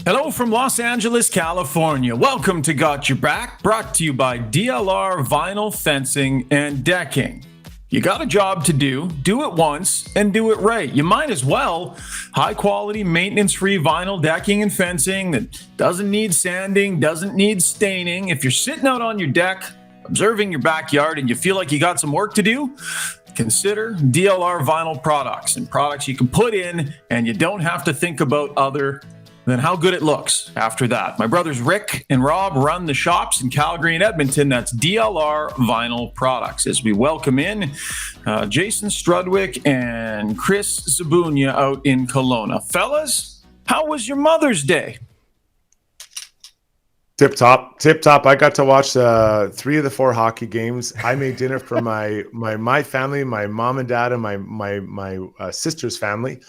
Hello from Los Angeles, California. Welcome to Got Your Back, brought to you by DLR Vinyl Fencing and Decking. You got a job to do it once, and do it right. You might as well. High quality, maintenance-free vinyl decking and fencing that doesn't need sanding, doesn't need staining. If you're sitting out on your deck, observing your backyard, and you feel like you got some work to do, consider DLR Vinyl products and products you can put in, and you don't have to think about other than how good it looks after that. My brothers Rick and Rob run the shops in Calgary and Edmonton. That's DLR Vinyl Products. As we welcome in Jason Strudwick and Chris Zabunia out in Kelowna. Fellas, how was your Mother's Day? Tip top. I got to watch 3 of the 4 hockey games. I made dinner for my family, my mom and dad, and my sister's family.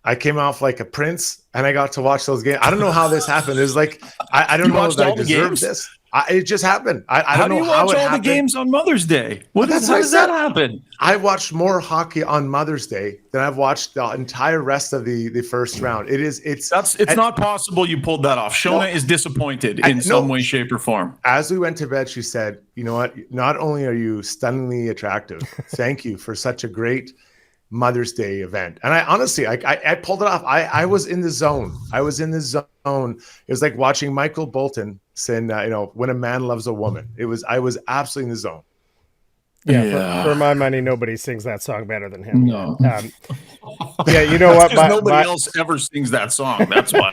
I came off like a prince, and I got to watch those games. I don't know how this happened. It was like I don't know that I deserved this. It just happened. I don't know how it happened. How do you watch all the games on Mother's Day? How does that happen? I watched more hockey on Mother's Day than I've watched the entire rest of the first round. It's not possible you pulled that off. Shona is disappointed in some way, shape, or form. As we went to bed, she said, "You know what? Not only are you stunningly attractive, thank you for such a great Mother's Day event." And I honestly, I pulled it off. I was in the zone. I was in the zone. It was like watching Michael Bolton sing, When a Man Loves a Woman. I was absolutely in the zone. Yeah. For my money, nobody sings that song better than him. No. Yeah, you know what? Nobody else ever sings that song. That's why.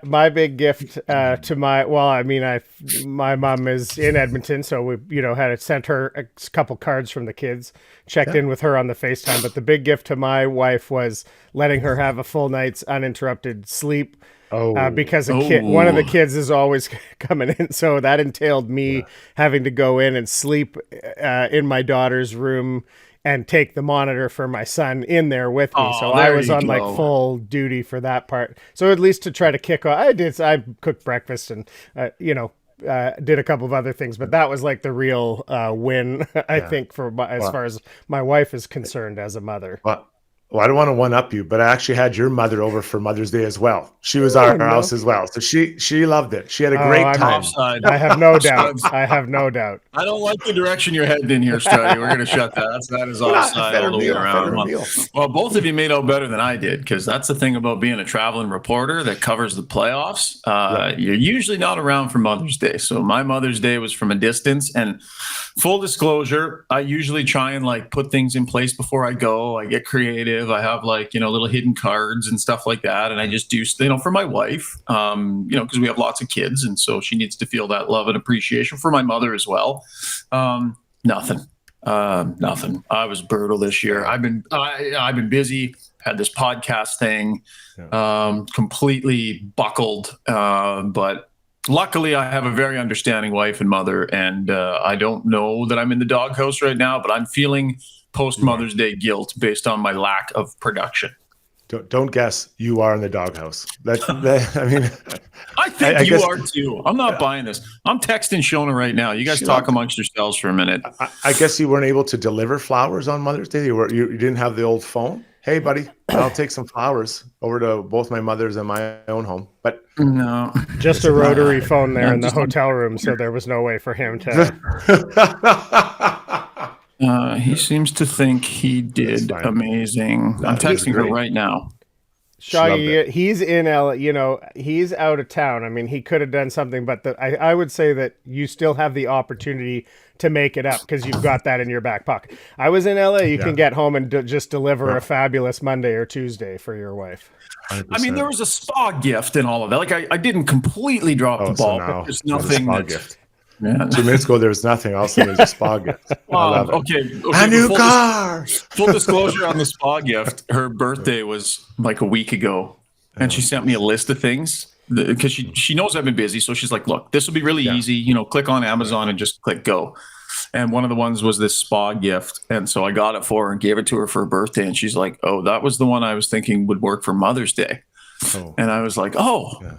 my big gift to my mom is in Edmonton, so we had sent her a couple cards from the kids, checked in with her on the FaceTime. But the big gift to my wife was letting her have a full night's uninterrupted sleep. Because one of the kids is always coming in. So that entailed me having to go in and sleep in my daughter's room and take the monitor for my son in there with me. So I was on like full duty for that part. So at least to try to kick off, I cooked breakfast and, did a couple of other things, but that was like the real win, I think, as far as my wife is concerned as a mother. Well, I don't want to one-up you, but I actually had your mother over for Mother's Day as well. She was at our house as well. So she loved it. She had a great time. I have no doubt. I don't like the direction you're heading in here, Struddy. We're going to shut that. That is offside all the way around. Well, both of you made out better than I did, because that's the thing about being a traveling reporter that covers the playoffs. You're usually not around for Mother's Day. So my Mother's Day was from a distance. And full disclosure, I usually try and put things in place before I go. I get creative. I have little hidden cards and stuff like that. And I just do, for my wife, because we have lots of kids. And so she needs to feel that love and appreciation. For my mother as well. Nothing. I was brutal this year. I've been busy, had this podcast thing, completely buckled. But luckily I have a very understanding wife and mother. And I don't know that I'm in the doghouse right now, but I'm feeling post-Mother's Day guilt based on my lack of production. Don't guess. You are in the doghouse. I think you are too. I'm not buying this. I'm texting Shona right now. You guys talk amongst yourselves for a minute. I guess you weren't able to deliver flowers on Mother's Day. You didn't have the old phone. Hey, buddy, I'll take some flowers over to both my mother's and my own home. But no, just a rotary phone there in the hotel room, so there was no way for him to. He seems to think he did amazing. I'm texting her right now. Shaggy, he's in LA, he's out of town. I mean, he could have done something, but I would say that you still have the opportunity to make it up because you've got that in your back pocket. I was in LA. You can get home and just deliver a fabulous Monday or Tuesday for your wife. 100%. I mean, there was a spa gift and all of that. I didn't completely drop the ball, but there's nothing. Gift. Yeah. 2 minutes ago, there was nothing else. There's a spa gift. Okay. A new car. Full disclosure on the spa gift. Her birthday was like a week ago, and she sent me a list of things because she knows I've been busy. So she's like, "Look, this will be really easy. Click on Amazon and just click go." And one of the ones was this spa gift, and so I got it for her and gave it to her for her birthday. And she's like, "Oh, that was the one I was thinking would work for Mother's Day." And I was like, "Oh." Yeah.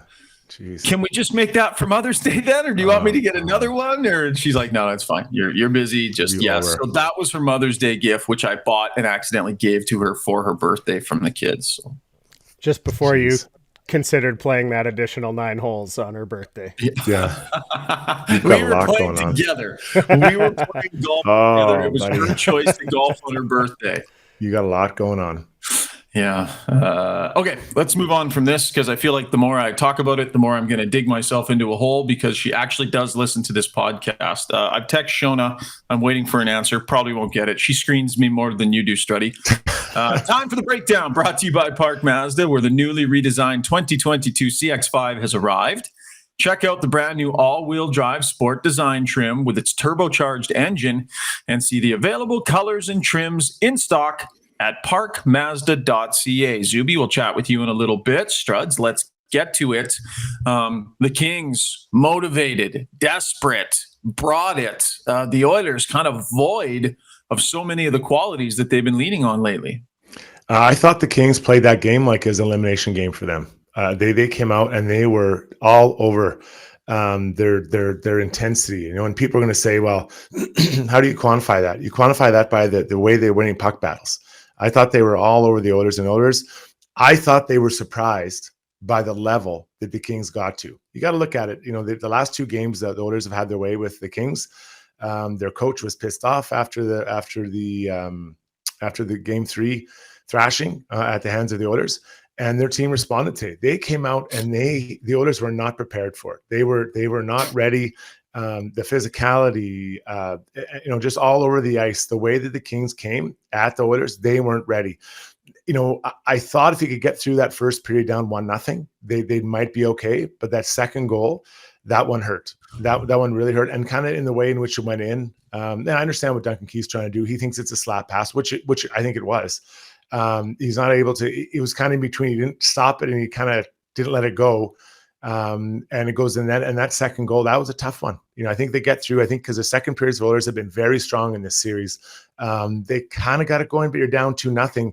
Jeez. Can we just make that for Mother's Day then, or do you want me to get another one? Or she's like, no, that's fine. You're busy. So that was her Mother's Day gift, which I bought and accidentally gave to her for her birthday from the kids. So. Just before you considered playing that additional 9 holes on her birthday. Yeah. We were playing together. We were playing golf together. It was her choice to golf on her birthday. You got a lot going on. Yeah. Okay, let's move on from this, because I feel like the more I talk about it, the more I'm going to dig myself into a hole, because she actually does listen to this podcast. I've texted Shona. I'm waiting for an answer. Probably won't get it. She screens me more than you do, Struddy. Time for the breakdown, brought to you by Park Mazda, where the newly redesigned 2022 CX-5 has arrived. Check out the brand new all-wheel drive sport design trim with its turbocharged engine, and see the available colors and trims in stock at parkmazda.ca. Zuby will chat with you in a little bit. Struds, let's get to it. The Kings, motivated, desperate, brought it. The Oilers kind of void of so many of the qualities that they've been leaning on lately. I thought the Kings played that game like as an elimination game for them. They came out and they were all over their intensity, and people are going to say, well, how do you quantify that? You quantify that by the way they're winning puck battles. I thought they were all over the Oilers, and Oilers, I thought they were surprised by the level that the Kings got to. You got to look at it. The last 2 games that the Oilers have had their way with the Kings. Their coach was pissed off after the game 3 thrashing at the hands of the Oilers, and their team responded to it. They came out and the Oilers were not prepared for it. They were not ready. The physicality, just all over the ice, the way that the Kings came at the Oilers, they weren't ready. I thought if you could get through that first period down 1-0, they might be okay. But that second goal, that one hurt. That one really hurt, and kind of in the way in which it went in. And I understand what Duncan Keefe's trying to do. He thinks it's a slap pass, which I think it was. He's not able to. It was kind of in between. He didn't stop it, and he kind of didn't let it go. And it goes in that, and that second goal, that was a tough one. I think they get through. I think because the second period's Oilers have been very strong in this series. They kind of got it going, but you're down 2-0.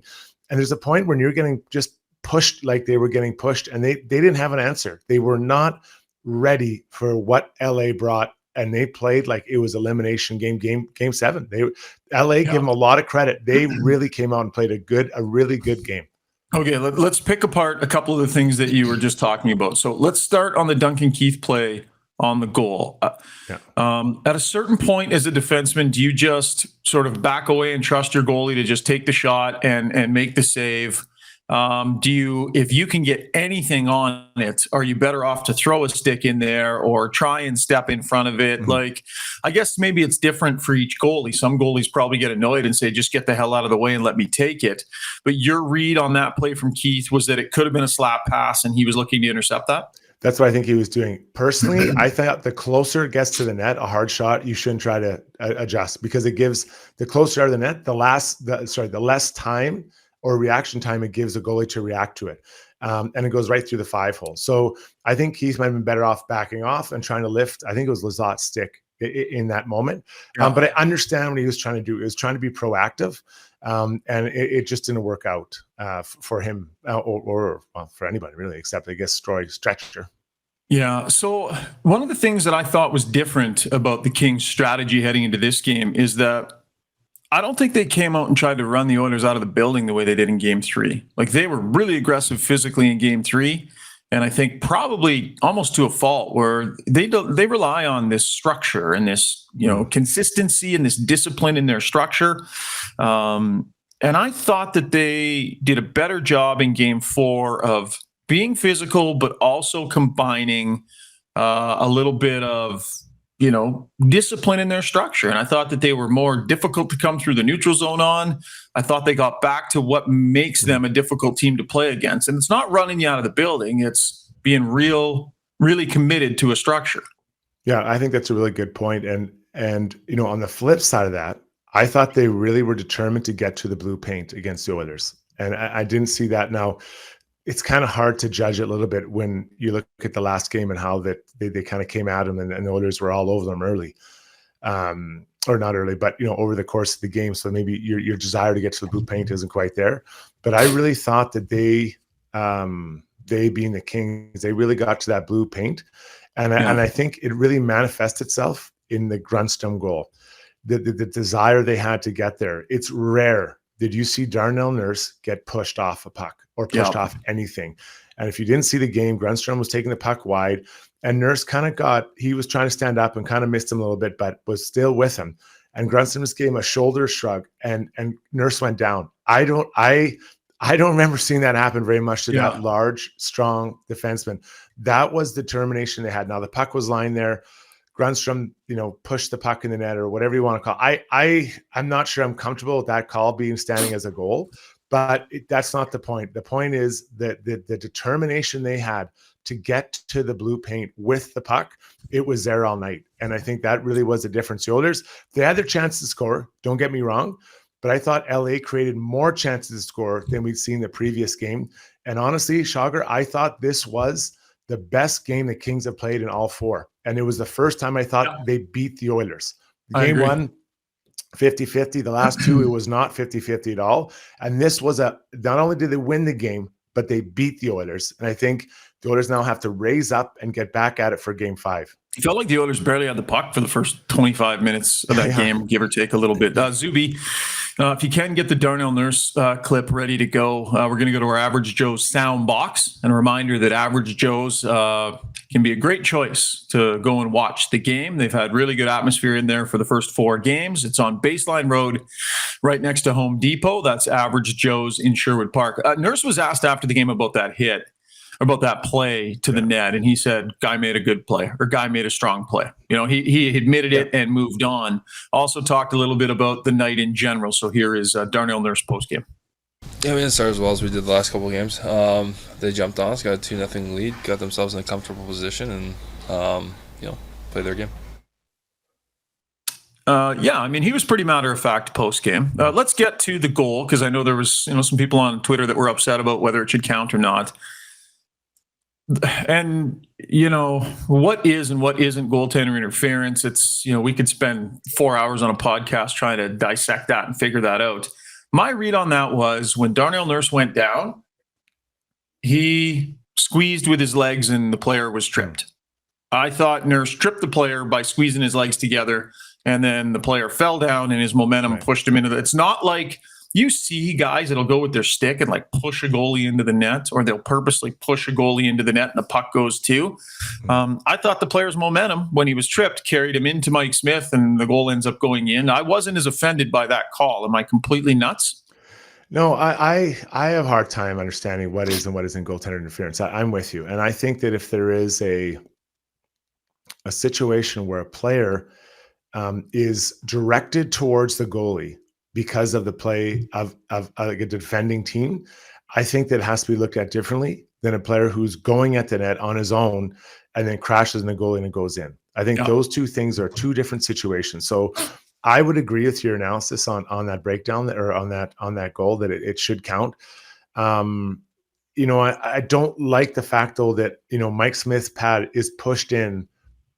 And there's a point when you're getting just pushed like they were getting pushed, and they didn't have an answer. They were not ready for what LA brought, and they played like it was elimination game 7. LA give them a lot of credit. They really came out and played a really good game. Okay, let's pick apart a couple of the things that you were just talking about. So let's start on the Duncan Keefe play on the goal. At a certain point as a defenseman, do you just sort of back away and trust your goalie to just take the shot and make the save? If you can get anything on it, are you better off to throw a stick in there or try and step in front of it? Mm-hmm. I guess maybe it's different for each goalie. Some goalies probably get annoyed and say, just get the hell out of the way and let me take it. But your read on that play from Keefe was that it could have been a slap pass and he was looking to intercept that? That's what I think he was doing. Personally, I thought the closer it gets to the net, a hard shot, you shouldn't try to adjust, because it gives the closer to the net, the less time or reaction time it gives a goalie to react to it. And it goes right through the 5 hole. So I think Keefe might have been better off backing off and trying to lift. I think it was Lazat's stick in that moment. But I understand what he was trying to do. He was trying to be proactive. And it just didn't work out for him or for anybody really, except I guess Stretcher. Yeah. So one of the things that I thought was different about the Kings' strategy heading into this game is that I don't think they came out and tried to run the Oilers out of the building the way they did in Game 3. They were really aggressive physically in Game 3, and I think probably almost to a fault, where they rely on this structure and this consistency and this discipline in their structure. And I thought that they did a better job in Game 4 of being physical, but also combining a little bit of discipline in their structure. And I thought that they were more difficult to come through the neutral zone on. I thought they got back to what makes them a difficult team to play against. And it's not running you out of the building. It's being really committed to a structure. Yeah, I think that's a really good point. And on the flip side of that, I thought they really were determined to get to the blue paint against the Oilers. And I didn't see that. Now, it's kind of hard to judge it a little bit when you look at the last game and how that they kind of came at them and the Oilers were all over them early, or not early, but over the course of the game. So maybe your desire to get to the blue paint isn't quite there. But I really thought that they being the Kings, they really got to that blue paint, and I think it really manifests itself in the Grundstrom goal, the desire they had to get there. It's rare did you see Darnell Nurse get pushed off a puck or pushed off anything. And if you didn't see the game, Grundstrom was taking the puck wide, and Nurse he was trying to stand up and kind of missed him a little bit, but was still with him. And Grundstrom just gave him a shoulder shrug, and Nurse went down. I don't remember seeing that happen very much to that large, strong defenseman. That was the determination they had. Now the puck was lying there. Grundstrom, pushed the puck in the net or whatever you want to call it. I'm not sure I'm comfortable with that call being standing as a goal, but that's not the point. The point is that the determination they had to get to the blue paint with the puck, it was there all night. And I think that really was the difference. The Oilers, they had their chance to score, don't get me wrong, but I thought LA created more chances to score than we'd seen the previous game. And honestly, Schauger, I thought this was the best game the Kings have played in all four. And it was the first time I thought they beat the Oilers. Game one, 50-50. The last two, it was not 50-50 at all. And this was not only did they win the game, but they beat the Oilers. And I think the Oilers now have to raise up and get back at it for game 5. It felt like the Oilers barely had the puck for the first 25 minutes of that game, give or take a little bit. Zuby, if you can get the Darnell Nurse clip ready to go, we're going to go to our Average Joe's sound box. And a reminder that Average Joe's can be a great choice to go and watch the game. They've had really good atmosphere in there for the first 4 games. It's on Baseline Road right next to Home Depot. That's Average Joe's in Sherwood Park. Nurse was asked after the game about that hit, about that play to the net, and he said, guy made a good play, or guy made a strong play. He admitted it and moved on. Also talked a little bit about the night in general. So here is Darnell Nurse postgame. Yeah, we didn't start as well as we did the last couple of games. They jumped on us, got a 2-0 lead, got themselves in a comfortable position, and played their game. He was pretty matter-of-fact post-game. Let's get to the goal, because I know there was some people on Twitter that were upset about whether it should count or not. And, what is and what isn't goaltender interference? It's, we could spend 4 hours on a podcast trying to dissect that and figure that out. My read on that was when Darnell Nurse went down, he squeezed with his legs and the player was tripped. I thought Nurse tripped the player by squeezing his legs together, and then the player fell down and his momentum pushed him into it's not like you see guys that'll go with their stick and push a goalie into the net, or they'll purposely push a goalie into the net and the puck goes too. I thought the player's momentum when he was tripped carried him into Mike Smith and the goal ends up going in. I wasn't as offended by that call. Am I completely nuts? No, I have a hard time understanding what is and what isn't goaltender interference. I'm with you. And I think that if there is a situation where a player is directed towards the goalie because of the play of a defending team, I think that has to be looked at differently than a player who's going at the net on his own and then crashes in the goalie and it goes in. I think those two things are two different situations. So I would agree with your analysis on that breakdown or on that goal that it should count. I don't like the fact though that Mike Smith's pad is pushed in,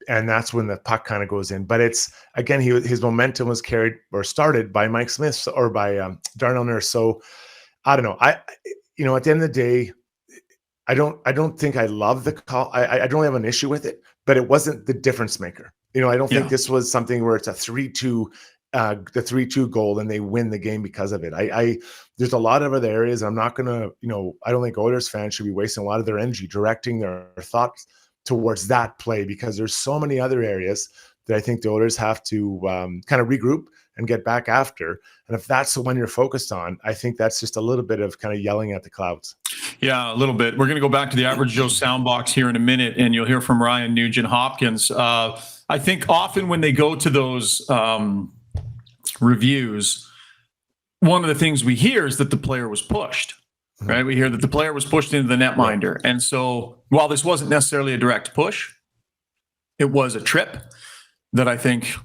and that's when the puck kind of goes in. But it's, again, his momentum was carried or started by Mike Smith or by Darnell Nurse. So I don't know. At the end of the day, I don't think I love the call. I don't have an issue with it, but it wasn't the difference maker. I don't think this was something where it's a 3-2, the 3-2 goal and they win the game because of it. There's a lot of other areas. I'm not going to, I don't think Oilers fans should be wasting a lot of their energy directing their thoughts towards that play, because there's so many other areas that I think the Oilers have to kind of regroup and get back after. And if that's the one you're focused on, I think that's just a little bit of kind of yelling at the clouds. Yeah, a little bit. We're going to go back to the Average Joe soundbox here in a minute, and you'll hear from Ryan Nugent-Hopkins. I think often when they go to those reviews, one of the things we hear is that the player was pushed. Right, we hear that the player was pushed into the netminder, and so while this wasn't necessarily a direct push, it was a trip that I think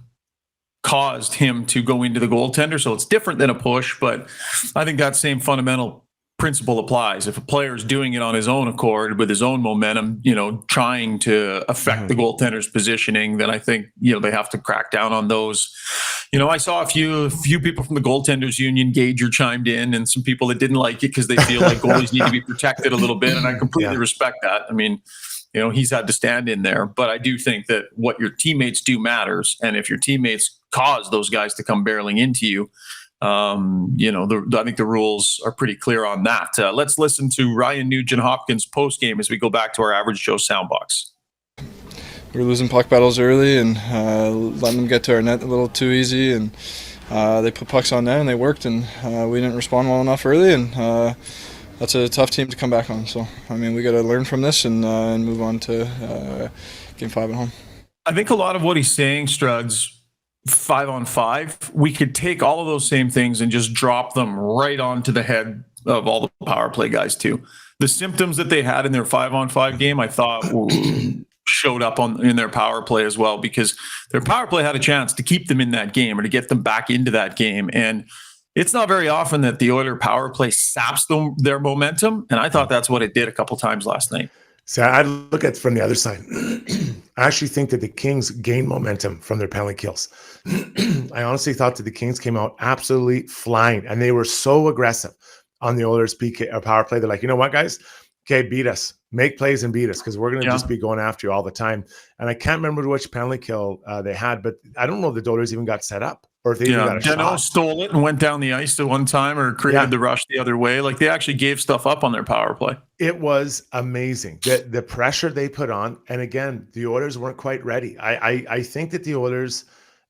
caused him to go into the goaltender. So it's different than a push, but I think that same fundamental principle applies. If a player is doing it on his own accord with his own momentum, trying to affect the goaltender's positioning, then I think, they have to crack down on those. I saw a few people from the goaltenders union, Gager chimed in, and some people that didn't like it because they feel like goalies need to be protected a little bit. And I completely respect that. I mean, he's had to stand in there, but I do think that what your teammates do matters. And if your teammates cause those guys to come barreling into you, I think the rules are pretty clear on that. Let's listen to Ryan Nugent-Hopkins post game as we go back to our Average Joe soundbox. We were losing puck battles early and letting them get to our net a little too easy, and they put pucks on net and they worked, and we didn't respond well enough early, and that's a tough team to come back on. So, we got to learn from this and move on to Game 5 at home. I think a lot of what he's saying, Struds, 5-on-5, we could take all of those same things and just drop them right onto the head of all the power play guys too. The symptoms that they had in their 5-on-5 game, I thought showed up in their power play as well, because their power play had a chance to keep them in that game or to get them back into that game. And it's not very often that the Oiler power play saps their momentum. And I thought that's what it did a couple times last night. So I look at it from the other side. I actually think that the Kings gained momentum from their penalty kills. I honestly thought that the Kings came out absolutely flying, and they were so aggressive on the Oilers' PK or power play. They're like, you know what, guys? Okay, beat us. Make plays and beat us, because we're going to just be going after you all the time. And I can't remember which penalty kill they had, but I don't know if the Oilers even got set up or if they even got a shot. Stole it and went down the ice at one time or created the rush the other way. Like, they actually gave stuff up on their power play. It was amazing. The pressure they put on. And again, the Oilers weren't quite ready. I think that the Oilers,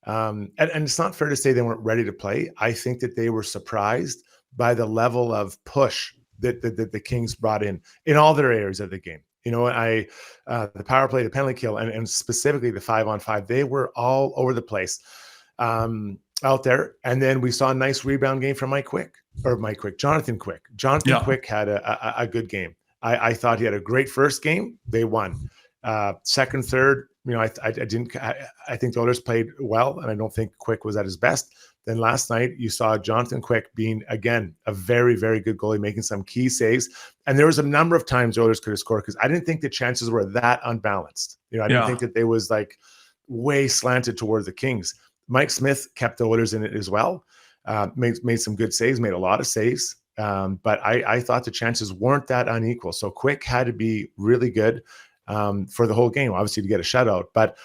and it's not fair to say they weren't ready to play. I think that they were surprised by the level of push that the Kings brought in all their areas of the game. The power play, the penalty kill, and specifically the 5-on-5, they were all over the place out there. And then we saw a nice rebound game from Jonathan Quick. Jonathan Quick had a good game. I thought he had a great first game. They won. Second, third, I think the Oilers played well, and I don't think Quick was at his best. Then last night, you saw Jonathan Quick being, again, a very, very good goalie, making some key saves. And there was a number of times the Oilers could have scored, because I didn't think the chances were that unbalanced. I didn't think that they was like way slanted towards the Kings. Mike Smith kept the Oilers in it as well, made some good saves, made a lot of saves. But I thought the chances weren't that unequal. So Quick had to be really good for the whole game, obviously, to get a shutout. But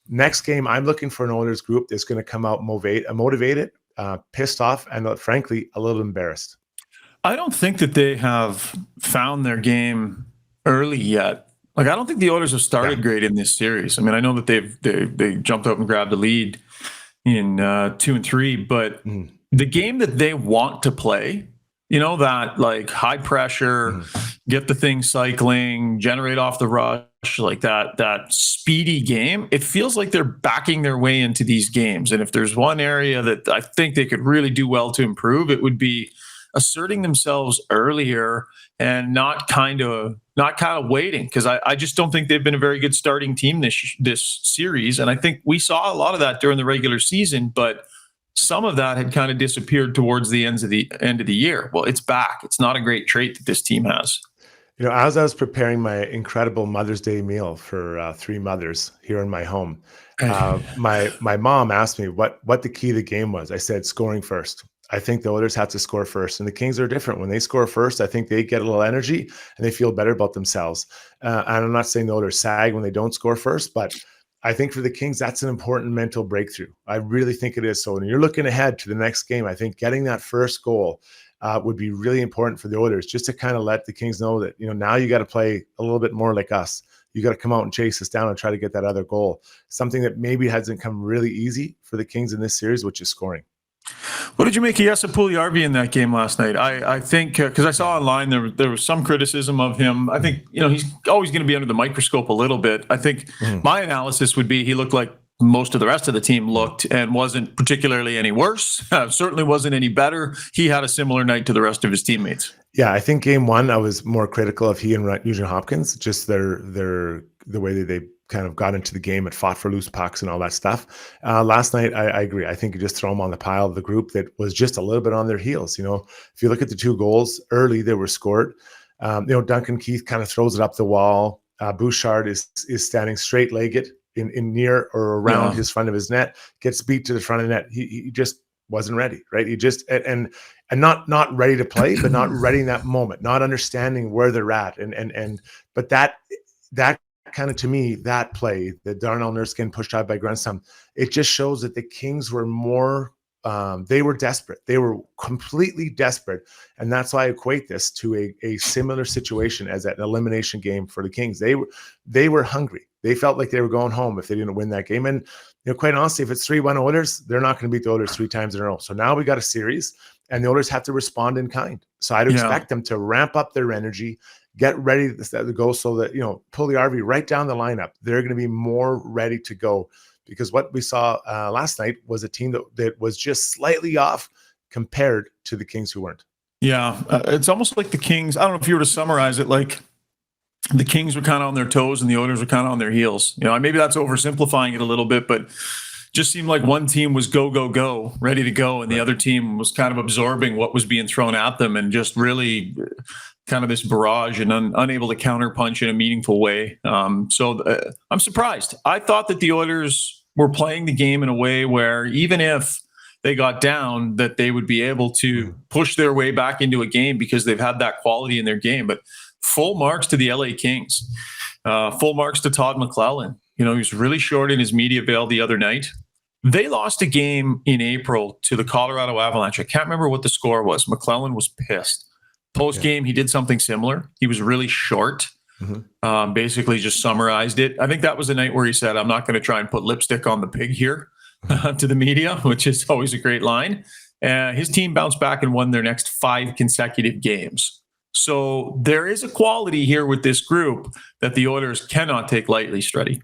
next game, I'm looking for an Oilers group that's going to come out motivated, pissed off, and frankly, a little embarrassed. I don't think that they have found their game early yet. Like, I don't think the Oilers have started great in this series. I know that they jumped up and grabbed the lead in 2 and 3, but the game that they want to play, that like high pressure, get the thing cycling, generate off the rush, like that speedy game, it feels like they're backing their way into these games. And if there's one area that I think they could really do well to improve, it would be asserting themselves earlier and not kind of waiting, because I just don't think they've been a very good starting team this series. And I think we saw a lot of that during the regular season, but some of that had kind of disappeared towards the end of the year. Well, it's back. It's not a great trait that this team has. As I was preparing my incredible Mother's Day meal for 3 mothers here in my home, my mom asked me what the key to the game was. I said, scoring first. I think the Oilers have to score first, and the Kings are different. When they score first, I think they get a little energy and they feel better about themselves. And I'm not saying the Oilers sag when they don't score first, but I think for the Kings, that's an important mental breakthrough. I really think it is. So when you're looking ahead to the next game, I think getting that first goal would be really important for the Oilers, just to kind of let the Kings know that, now you got to play a little bit more like us. You got to come out and chase us down and try to get that other goal. Something that maybe hasn't come really easy for the Kings in this series, which is scoring. What did you make of Jesse Puljujärvi in that game last night? I think, because I saw online there was some criticism of him. I think, he's always going to be under the microscope a little bit. I think my analysis would be he looked like most of the rest of the team looked, and wasn't particularly any worse. Certainly wasn't any better. He had a similar night to the rest of his teammates. Yeah, I think game 1, I was more critical of he and Nugent-Hopkins, just the way that they kind of got into the game and fought for loose pucks and all that stuff. Last night, I agree. I think you just throw them on the pile of the group that was just a little bit on their heels. If you look at the 2 goals early, they were scored. Duncan Keefe kind of throws it up the wall. Bouchard is standing straight-legged in near or around his front of his net, gets beat to the front of the net. He just wasn't ready, right? He just and not ready to play, but not ready in that moment, not understanding where they're at. But that kind of, to me, that play, the Darnell Nurse getting pushed out by Grunstrom, it just shows that the Kings were more they were desperate. They were completely desperate. And that's why I equate this to a similar situation as an elimination game for the Kings. They were hungry. They felt like they were going home if they didn't win that game. And quite honestly, if it's 3-1 Oilers, they're not going to beat the Oilers 3 times in a row. So now we got a series, and the Oilers have to respond in kind. So I'd expect them to ramp up their energy, get ready to go, so that pull the RV right down the lineup. They're going to be more ready to go, because what we saw last night was a team that was just slightly off compared to the Kings who weren't. Yeah, it's almost like the Kings. I don't know if you were to summarize it, like the Kings were kind of on their toes and the Oilers were kind of on their heels. Maybe that's oversimplifying it a little bit, but just seemed like one team was go, ready to go, and the other team was kind of absorbing what was being thrown at them and just really kind of this barrage and unable to counterpunch in a meaningful way. So I'm surprised. I thought that the Oilers were playing the game in a way where even if they got down, that they would be able to push their way back into a game because they've had that quality in their game. But full marks to the LA Kings, full marks to Todd McClellan. He was really short in his media bail the other night. They lost a game in April to the Colorado Avalanche. I can't remember what the score was. McClellan was pissed. Post game, he did something similar. He was really short. Basically just summarized it. I think that was the night where he said, "I'm not going to try and put lipstick on the pig here," to the media, which is always a great line. His team bounced back and won their next 5 consecutive games. So there is a quality here with this group that the Oilers cannot take lightly, Struddy.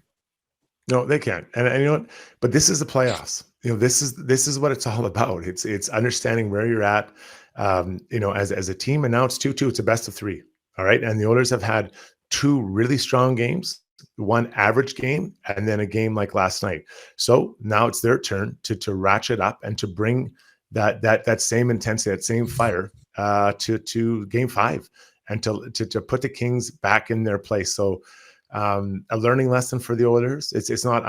No, they can't. And you know what? But this is the playoffs. This is what it's all about. It's understanding where you're at, as a team. And now it's 2-2. It's a best of 3. All right. And the Oilers have had 2 really strong games, 1 average game, and then a game like last night. So now it's their turn to ratchet up and to bring that same intensity, that same fire to game 5, and to put the Kings back in their place. So a learning lesson for the Oilers. It's not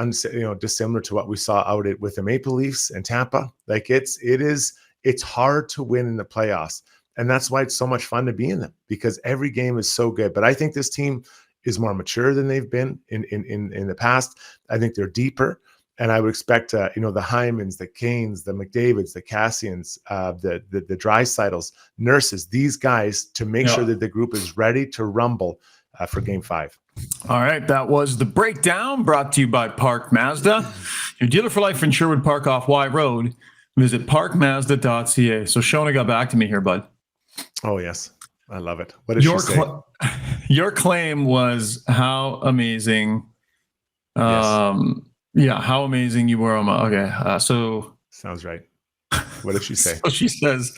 dissimilar to what we saw out with the Maple Leafs and Tampa. Like it's hard to win in the playoffs, and that's why it's so much fun to be in them, because every game is so good. But I think this team is more mature than they've been in the past. I think they're deeper. And I would expect, the Hymans, the Canes, the McDavids, the Cassians, the Dreisaitl's, Nurses, these guys, to make sure that the group is ready to rumble for Game 5. All right, that was the breakdown brought to you by Park Mazda, your dealer for life in Sherwood Park off Y Road. Visit parkmazda.ca. So Shona got back to me here, bud. Oh, yes. I love it. What did she say? Your claim was how amazing. Yes. Yeah, how amazing you were. Okay, so sounds right. What did she say? So she says,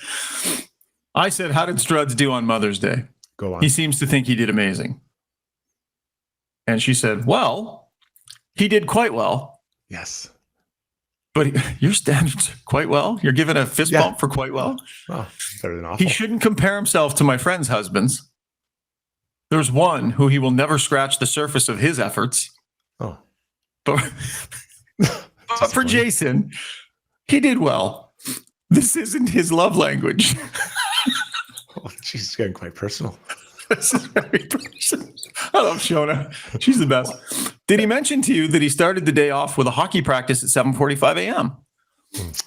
I said, how did Struds do on Mother's Day? Go on. He seems to think he did amazing. And she said, well, he did quite well. Yes. But your standards quite well? You're giving a fist bump for quite well? Well, better than awful. He shouldn't compare himself to my friends' husbands. There's one who he will never scratch the surface of his efforts. Oh. But for Jason, he did well. This isn't his love language. Oh, she's getting quite personal. This is very personal. I love Shona. She's the best. Did he mention to you that he started the day off with a hockey practice at 7:45 a.m.?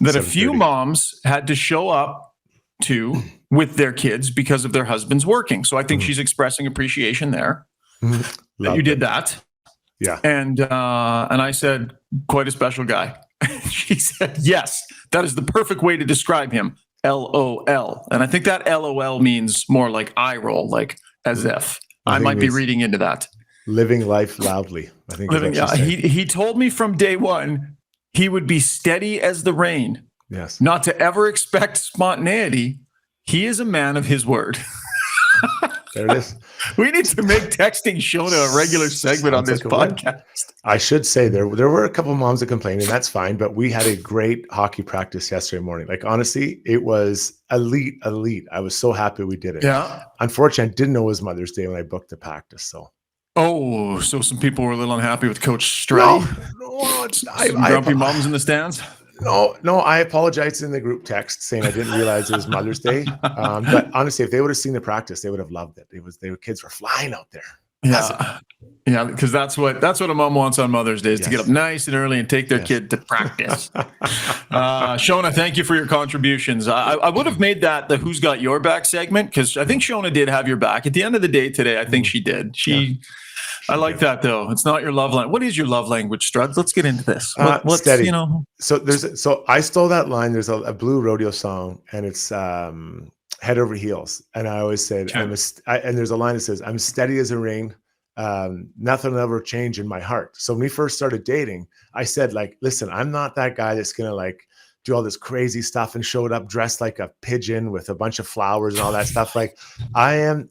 That a few moms had to show up to with their kids because of their husbands working. So I think she's expressing appreciation there that you did that. Yeah. And I said, quite a special guy. She said, yes, that is the perfect way to describe him. LOL. And I think that LOL means more like eye roll, like as if. I might be reading into that. Living life loudly. I think he told me from day one he would be steady as the rain. Yes. Not to ever expect spontaneity. He is a man of his word. There it is. We need to make texting Shona a regular segment on this podcast. I should say there were a couple of moms that complained, and that's fine, but we had a great hockey practice yesterday morning. Like, honestly, it was elite. I was so happy we did it. Yeah. Unfortunately, I didn't know it was Mother's Day when I booked the practice, so. Oh, so some people were a little unhappy with Coach Struddy? No, it's grumpy moms in the stands? No, I apologized in the group text saying I didn't realize it was Mother's Day. But honestly, if they would have seen the practice, they would have loved it. Kids were flying out there. Yeah, because that's what a mom wants on Mother's Day is to get up nice and early and take their kid to practice. Shona, thank you for your contributions. I would have made that the Who's Got Your Back segment because I think Shona did have your back. At the end of the day today, I think she did. I like that though. It's not your love language. What is your love language, Struds? Let's get into this. What's steady. So I stole that line. There's a Blue Rodeo song, and it's head over heels. And I always said, and there's a line that says, "I'm steady as a rain. Nothing will ever change in my heart." So when we first started dating, I said, like, listen, I'm not that guy that's gonna like do all this crazy stuff and showed up dressed like a pigeon with a bunch of flowers and all that stuff. Like I am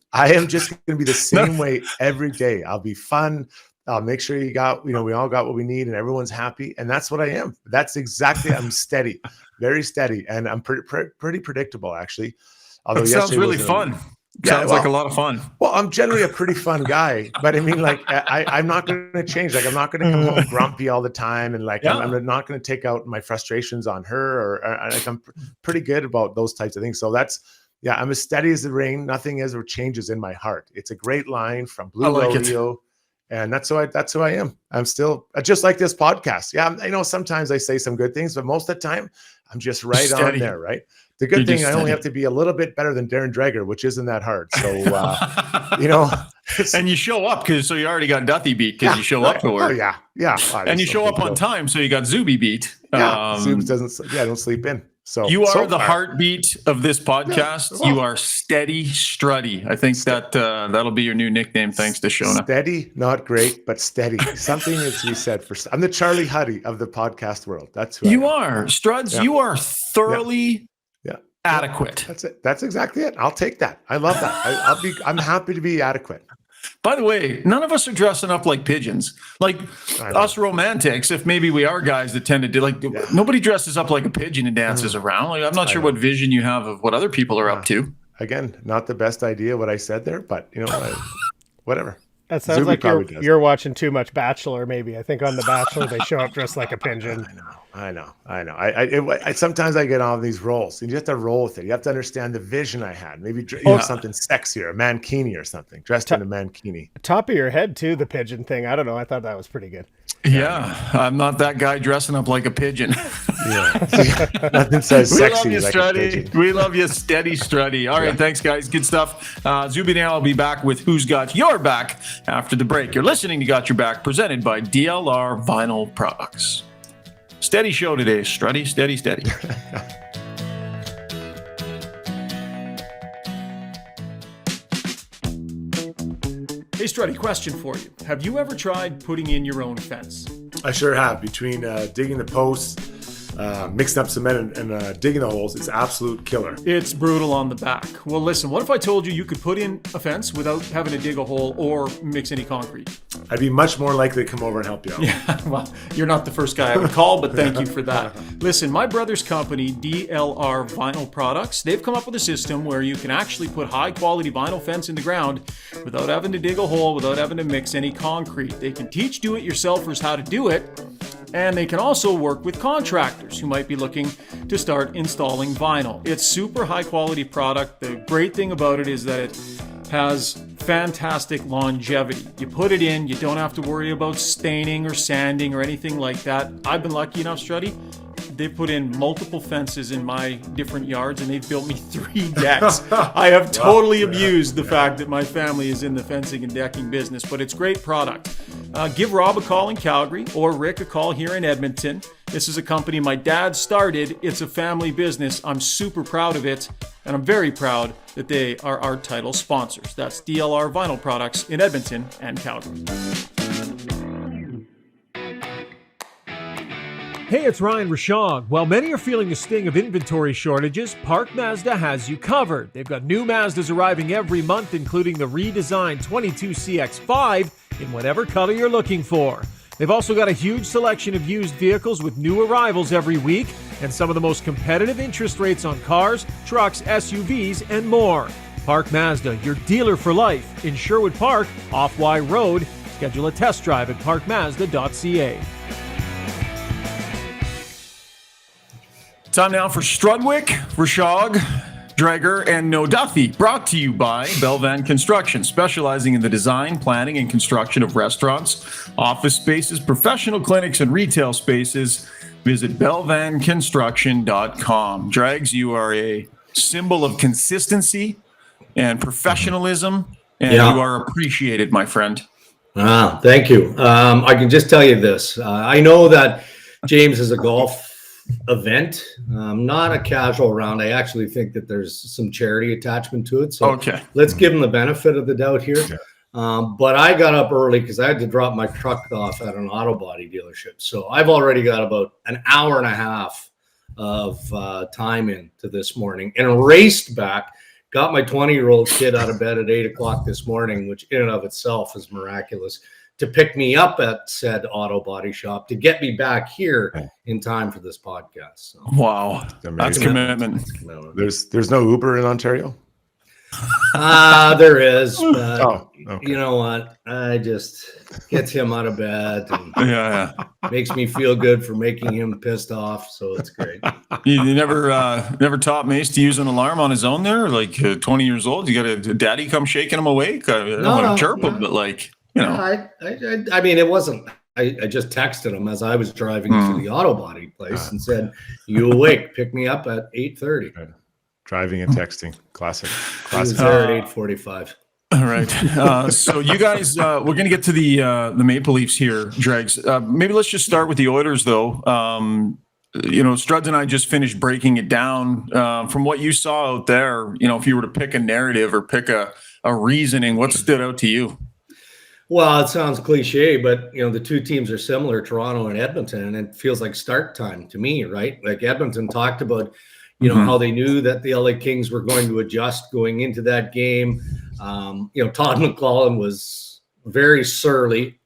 just gonna be the same way every day. I'll be fun. I'll make sure we all got what we need and everyone's happy. And that's what I am. That's exactly, I'm steady, very steady. And I'm pretty predictable actually. Although it sounds really fun. Sounds like a lot of fun. Well, I'm generally a pretty fun guy, but I mean, like, I'm not going to change. Like, I'm not going to come home grumpy all the time, and like, I'm not going to take out my frustrations on her. Or like, I'm pretty good about those types of things. So I'm as steady as the rain. Nothing ever changes in my heart. It's a great line from Blue Rodeo, and that's who I am. I'm still just like this podcast. Yeah, I know sometimes I say some good things, but most of the time, I'm just right on there, right? The good thing, I only have to be a little bit better than Darren Dreger, which isn't that hard. So, and you show up so you already got Duthie beat because you show up to work. Oh, yeah. And you show up on time, so you got Zuby beat. Zuby don't sleep in. So you are the heartbeat of this podcast. Yeah, you are steady, Struddy. I think that'll be your new nickname, thanks to Shona. Steady, not great, but steady. Something needs to be said for. I'm the Charlie Huddy of the podcast world. That's who you are, Struds. Yeah. You are thoroughly. Adequate. That's it. That's exactly it. I'll take that. I love that. I'm happy to be adequate. By the way, none of us are dressing up like pigeons. Like us romantics, if maybe we are guys that tend to do nobody dresses up like a pigeon and dances around. Like, I'm not sure what vision you have of what other people are up to. Again, not the best idea what I said there, but whatever. That sounds like you're watching too much Bachelor, maybe. I think on The Bachelor, they show up dressed like a pigeon. I know. I sometimes I get on these roles, and you have to roll with it. You have to understand the vision I had. Maybe something sexier, a mankini or something, dressed in a mankini. Top of your head, too, the pigeon thing. I don't know. I thought that was pretty good. Yeah, I'm not that guy dressing up like a pigeon. Nothing says sexy like a pigeon. We love you, steady Struddy. All right, thanks, guys. Good stuff. Zuby and I will be back with Who's Got Your Back after the break. You're listening to Got Your Back, presented by DLR Vinyl Products. Steady show today, Struddy. Steady. Hey, Struddy, question for you. Have you ever tried putting in your own fence? I sure have. Between digging the posts, mixing up cement and digging the holes, it's absolute killer. It's brutal on the back. Well, listen, what if I told you could put in a fence without having to dig a hole or mix any concrete? I'd be much more likely to come over and help you out. Yeah, well, you're not the first guy I would call, but thank you for that. Listen, my brother's company, DLR Vinyl Products, they've come up with a system where you can actually put high-quality vinyl fence in the ground without having to dig a hole, without having to mix any concrete. They can teach do-it-yourselfers how to do it, and they can also work with contractors who might be looking to start installing vinyl. It's super high-quality product. The great thing about it is that it has fantastic longevity. You put it in, you don't have to worry about staining or sanding or anything like that. I've been lucky enough, Struddy. They've put in multiple fences in my different yards, and they've built me 3 decks. I have totally abused the fact that my family is in the fencing and decking business, but it's great product. Give Rob a call in Calgary or Rick a call here in Edmonton. This is a company my dad started. It's a family business. I'm super proud of it, and I'm very proud that they are our title sponsors. That's DLR Vinyl Products in Edmonton and Calgary. Hey, it's Ryan Rishaug. While many are feeling the sting of inventory shortages, Park Mazda has you covered. They've got new Mazdas arriving every month, including the redesigned 22CX-5 in whatever color you're looking for. They've also got a huge selection of used vehicles with new arrivals every week and some of the most competitive interest rates on cars, trucks, SUVs, and more. Park Mazda, your dealer for life in Sherwood Park, off Y Road. Schedule a test drive at parkmazda.ca. Time now for Strudwick, Rishaug, Dreger and No Duffy, brought to you by Belvan Construction, specializing in the design, planning, and construction of restaurants, office spaces, professional clinics, and retail spaces. Visit belvanconstruction.com. Dregs, you are a symbol of consistency and professionalism, and you are appreciated, my friend. Thank you. I can just tell you this. I know that James is a golf event, not a casual round. I actually think that there's some charity attachment to it. So let's give him the benefit of the doubt here. But I got up early because I had to drop my truck off at an auto body dealership. So I've already got about an hour and a half of time into this morning and raced back. Got my 20-year-old kid out of bed at 8 o'clock this morning, which in and of itself is miraculous, to pick me up at said auto body shop to get me back here in time for this podcast. So. Wow. That's commitment. There's no Uber in Ontario? There is, but you know what? I just gets him out of bed and makes me feel good for making him pissed off. So it's great. You never taught Mace to use an alarm on his own there? Like 20 years old, you got a daddy come shaking him awake? I don't want to chirp him, but like, you know. I mean, it wasn't. I just texted him as I was driving to the auto body place and said, "You awake? Pick me up at 8:30." Driving and texting, classic. He was there at 8:45. All right. So you guys, we're going to get to the Maple Leafs here, Dregs. Maybe let's just start with the Oilers, though. Struds and I just finished breaking it down. From what you saw out there, if you were to pick a narrative or pick a reasoning, what stood out to you? Well, it sounds cliche, but the two teams are similar, Toronto and Edmonton, and it feels like start time to me, right? Like Edmonton talked about, how they knew that the LA Kings were going to adjust going into that game. Todd McLellan was very surly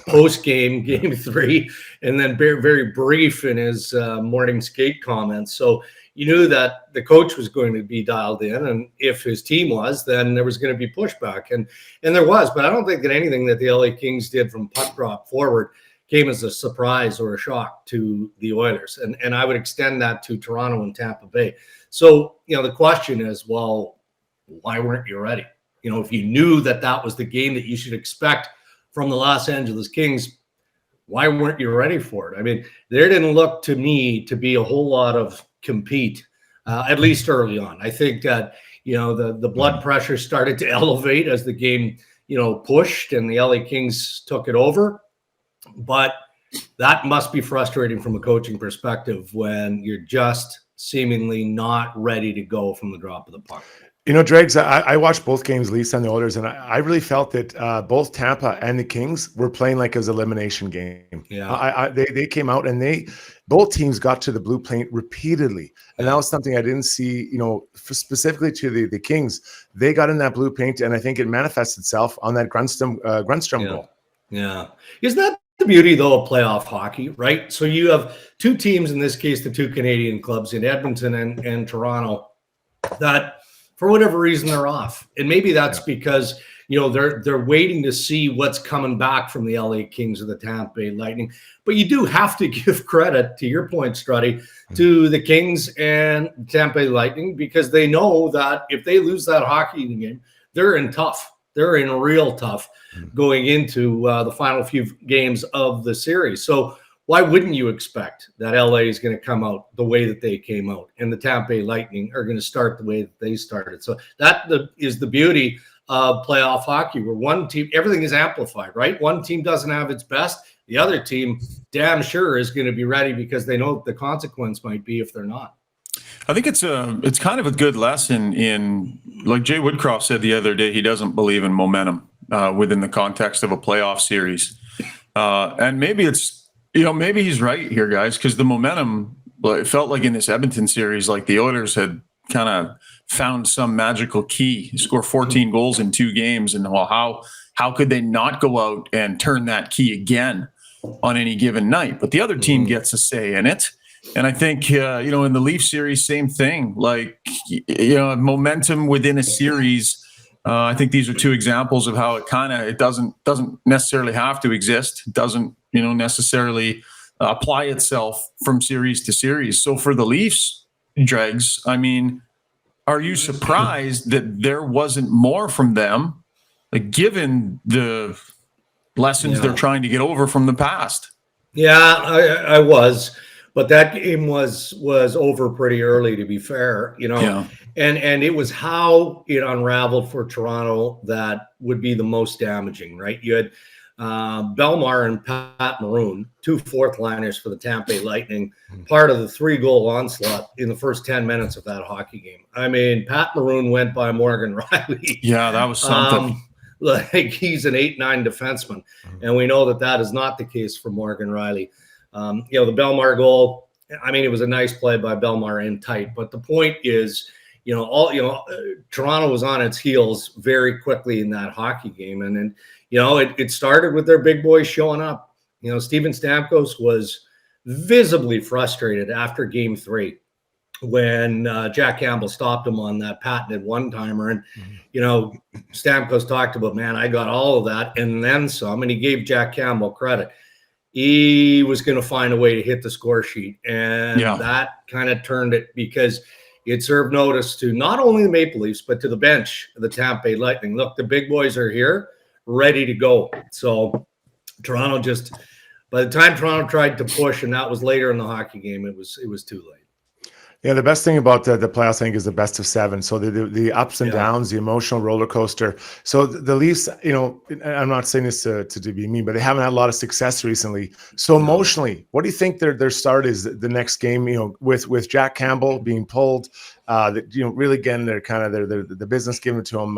post-game, game 3, and then very, very brief in his morning skate comments. So you knew that the coach was going to be dialed in, and if his team was, then there was going to be pushback, and there was. But I don't think that anything that the LA Kings did from puck drop forward came as a surprise or a shock to the Oilers, and I would extend that to Toronto and Tampa Bay. So the question is, well, why weren't you ready? If you knew that was the game that you should expect from the Los Angeles Kings, why weren't you ready for it? I mean, there didn't look to me to be a whole lot of compete, at least early on. I think that, the blood pressure started to elevate as the game, pushed and the LA Kings took it over. But that must be frustrating from a coaching perspective when you're just seemingly not ready to go from the drop of the puck. Dregs, I watched both games, Leafs and the Oilers, and I really felt that both Tampa and the Kings were playing like it was an elimination game. Yeah, they came out and both teams got to the blue paint repeatedly, and that was something I didn't see. Specifically to the Kings, they got in that blue paint, and I think it manifests itself on that Grundstrom goal. Yeah, isn't that the beauty though of playoff hockey, right? So you have two teams, in this case, the two Canadian clubs in Edmonton and Toronto, that for whatever reason they're off, and maybe that's because they're waiting to see what's coming back from the LA Kings or the Tampa Bay Lightning. But you do have to give credit, to your point, Struddy, to the Kings and Tampa Bay Lightning, because they know that if they lose that hockey game, they're in tough. They're in real tough going into the final few games of the series. So why wouldn't you expect that LA is going to come out the way that they came out, and the Tampa Bay Lightning are going to start the way that they started? So that is the beauty of playoff hockey, where one team, everything is amplified, right? One team doesn't have its best. The other team damn sure is going to be ready because they know what the consequence might be if they're not. I think it's kind of a good lesson in, like Jay Woodcroft said the other day, he doesn't believe in momentum within the context of a playoff series. And maybe maybe he's right here, guys, because the momentum, it felt like in this Edmonton series, like the Oilers had kind of found some magical key, score 14 goals in 2 games. And how could they not go out and turn that key again on any given night? But the other team gets a say in it. And I think, in the Leaf series, same thing, like, momentum within a series. I think these are 2 examples of how it doesn't necessarily have to exist. It doesn't, necessarily apply itself from series to series. So for the Leafs, Dregs, I mean, are you surprised that there wasn't more from them, like, given the lessons they're trying to get over from the past? Yeah, I was, but that game was over pretty early, to be fair, and it was how it unraveled for Toronto that would be the most damaging, right? You had Belmar and Pat Maroon, 2 fourth-liners for the Tampa Bay Lightning, part of the 3-goal onslaught in the first 10 minutes of that hockey game. I mean, Pat Maroon went by Morgan Riley. Yeah, that was something. Like he's an 8-9 defenseman, and we know that that is not the case for Morgan Riley. The Belmar goal, I mean, it was a nice play by Belmar in tight, but the point is, Toronto was on its heels very quickly in that hockey game, and it started with their big boys showing up. Steven Stamkos was visibly frustrated after Game 3 when Jack Campbell stopped him on that patented one-timer. And, Stamkos talked about, man, I got all of that and then some, and he gave Jack Campbell credit. He was going to find a way to hit the score sheet, and that kind of turned it, because it served notice to not only the Maple Leafs, but to the bench of the Tampa Bay Lightning. Look, the big boys are here, ready to go. So Toronto just, by the time Toronto tried to push, and that was later in the hockey game, it was too late. Yeah, the best thing about the playoffs, I think, is the best of 7. So the ups and downs, the emotional roller coaster. So the Leafs, I'm not saying this to be mean, but they haven't had a lot of success recently. So emotionally, what do you think their start is the next game? With Jack Campbell being pulled, really getting the business given to him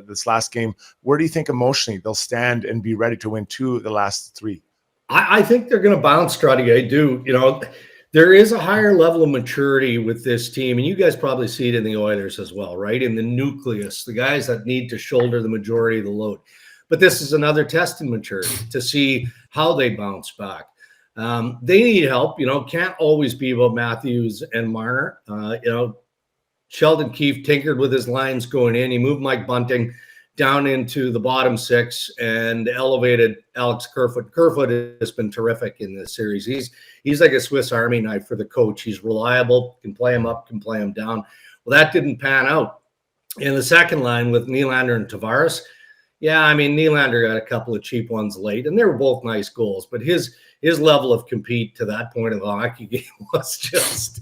this last game. Where do you think emotionally they'll stand and be ready to win 2 of the last 3? I think they're going to bounce, Struddy. I do. There is a higher level of maturity with this team, and you guys probably see it in the Oilers as well, right? In the nucleus, the guys that need to shoulder the majority of the load. But this is another test in maturity to see how they bounce back. They need help. Can't always be about Matthews and Marner. Sheldon Keefe tinkered with his lines going in. He moved Mike Bunting down into the bottom 6 and elevated Alex Kerfoot. Kerfoot has been terrific in this series. He's like a Swiss Army knife for the coach. He's reliable, can play him up, can play him down. Well, that didn't pan out. In the second line with Nylander and Tavares, Nylander got a couple of cheap ones late, and they were both nice goals, but his level of compete to that point of the hockey game was just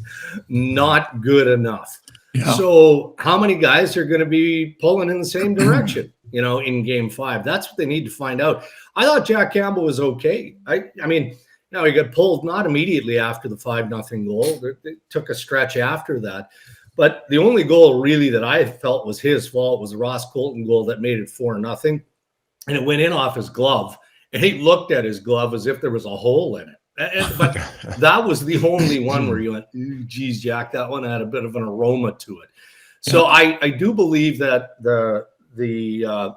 not good enough. Yeah. So how many guys are going to be pulling in the same direction, in Game 5? That's what they need to find out. I thought Jack Campbell was okay. He got pulled not immediately after the 5-0 goal. It took a stretch after that. But the only goal really that I felt was his fault was the Ross Colton goal that made it 4-0. And it went in off his glove. And he looked at his glove as if there was a hole in it. But that was the only one where you went, geez, Jack, that one had a bit of an aroma to it. So I do believe that the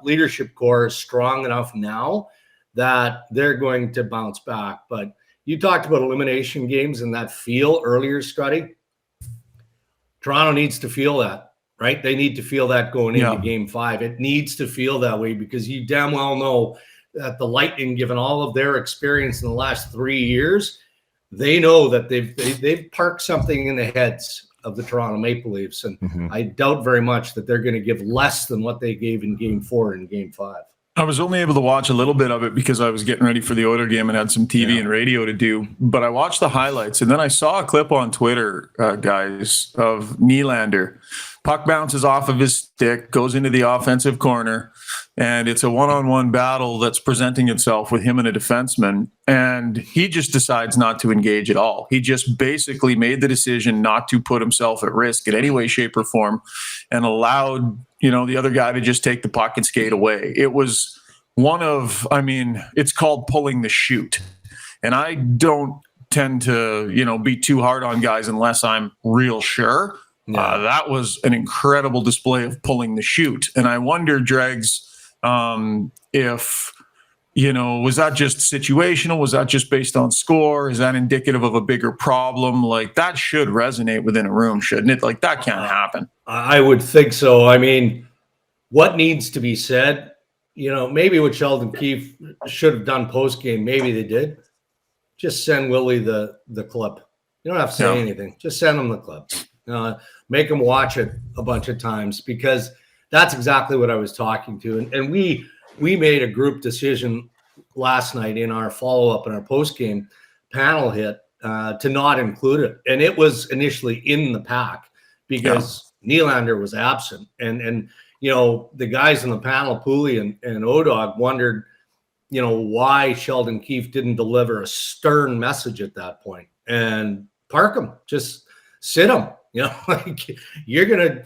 leadership core is strong enough now that they're going to bounce back. But you talked about elimination games and that feel earlier, Struddy. Toronto needs to feel that, right? They need to feel that going into Game 5. It needs to feel that way, because you damn well know that the Lightning, given all of their experience in the last 3 years, they know that they've parked something in the heads of the Toronto Maple Leafs, and I doubt very much that they're going to give less than what they gave in Game 4 and Game 5. I was only able to watch a little bit of it because I was getting ready for the Oiler game and had some TV and radio to do. But I watched the highlights, and then I saw a clip on Twitter, guys, of Nylander. Puck bounces off of his stick, goes into the offensive corner, and it's a one-on-one battle that's presenting itself with him and a defenseman. And he just decides not to engage at all. He just basically made the decision not to put himself at risk in any way, shape, or form, and allowed the other guy to just take the puck and skate away. It was it's called pulling the chute. And I don't tend to, be too hard on guys unless I'm real sure. That was an incredible display of pulling the chute. And I wonder, Dregs, if, was that just situational? Was that just based on score? Is that indicative of a bigger problem? Like, that should resonate within a room, shouldn't it? Like, that can't happen. I would think so. I mean, what needs to be said, maybe what Sheldon Keefe should have done post-game, maybe they did. Just send Willie the clip. You don't have to say anything. Just send him the clip. make them watch it a bunch of times, because that's exactly what I was talking to. And we made a group decision last night in our follow-up and our post-game panel hit to not include it. And it was initially in the pack because Nylander was absent. And the guys in the panel, Pooley and Odog, wondered, why Sheldon Keefe didn't deliver a stern message at that point. And park him, just sit him. Like you're gonna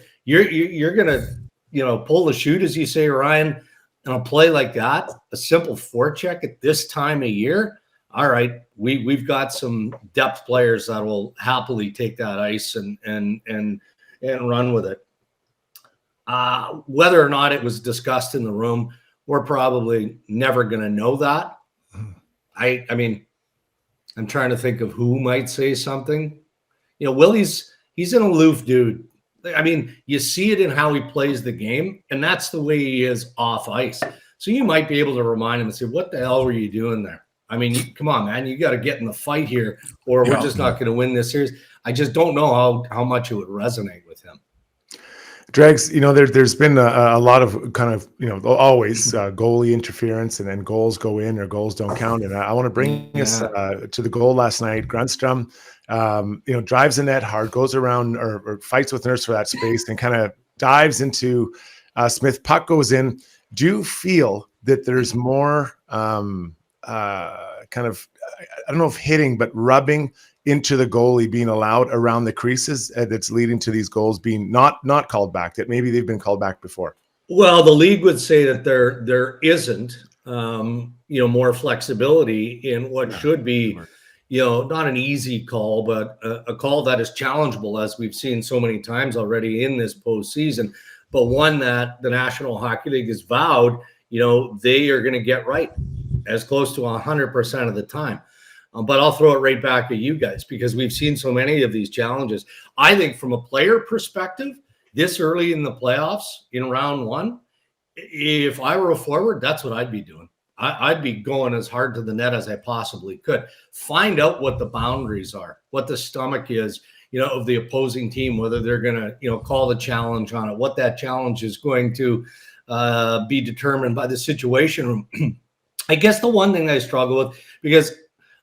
pull the chute, as you say, Ryan, on a play like that, a simple forecheck at this time of year. All right, we've got some depth players that will happily take that ice and run with it. Whether or not it was discussed in the room, we're probably never going to know that. I mean, I'm trying to think of who might say something. Willie's he's an aloof dude. I mean, you see it in how he plays the game, and that's the way he is off ice. So you might be able to remind him and say, what the hell were you doing there? I mean, come on, man, you got to get in the fight here, or we're just not going to win this series. I just don't know how much it would resonate with him. Dregs, there's been a lot of kind of, always goalie interference, and then goals go in or goals don't count. And I want to bring us to the goal last night. Grundstrom, drives the net hard, goes around or fights with Nurse for that space, and kind of dives into Smith. Puck goes in. Do you feel that there's more kind of, I don't know if hitting, but rubbing into the goalie being allowed around the creases that's leading to these goals being not called back, that maybe they've been called back before? Well, the league would say that there isn't, more flexibility in what should be, not an easy call, but a call that is challengeable, as we've seen so many times already in this postseason, but one that the National Hockey League has vowed, they are going to get right as close to 100% of the time. But I'll throw it right back at you guys, because we've seen so many of these challenges. I think from a player perspective, this early in the playoffs, in round one, if I were a forward, that's what I'd be doing. I'd be going as hard to the net as I possibly could. Find out what the boundaries are, what the stomach is, of the opposing team, whether they're going to, call the challenge on it, what that challenge is going to be determined by the situation room. I guess the one thing I struggle with, because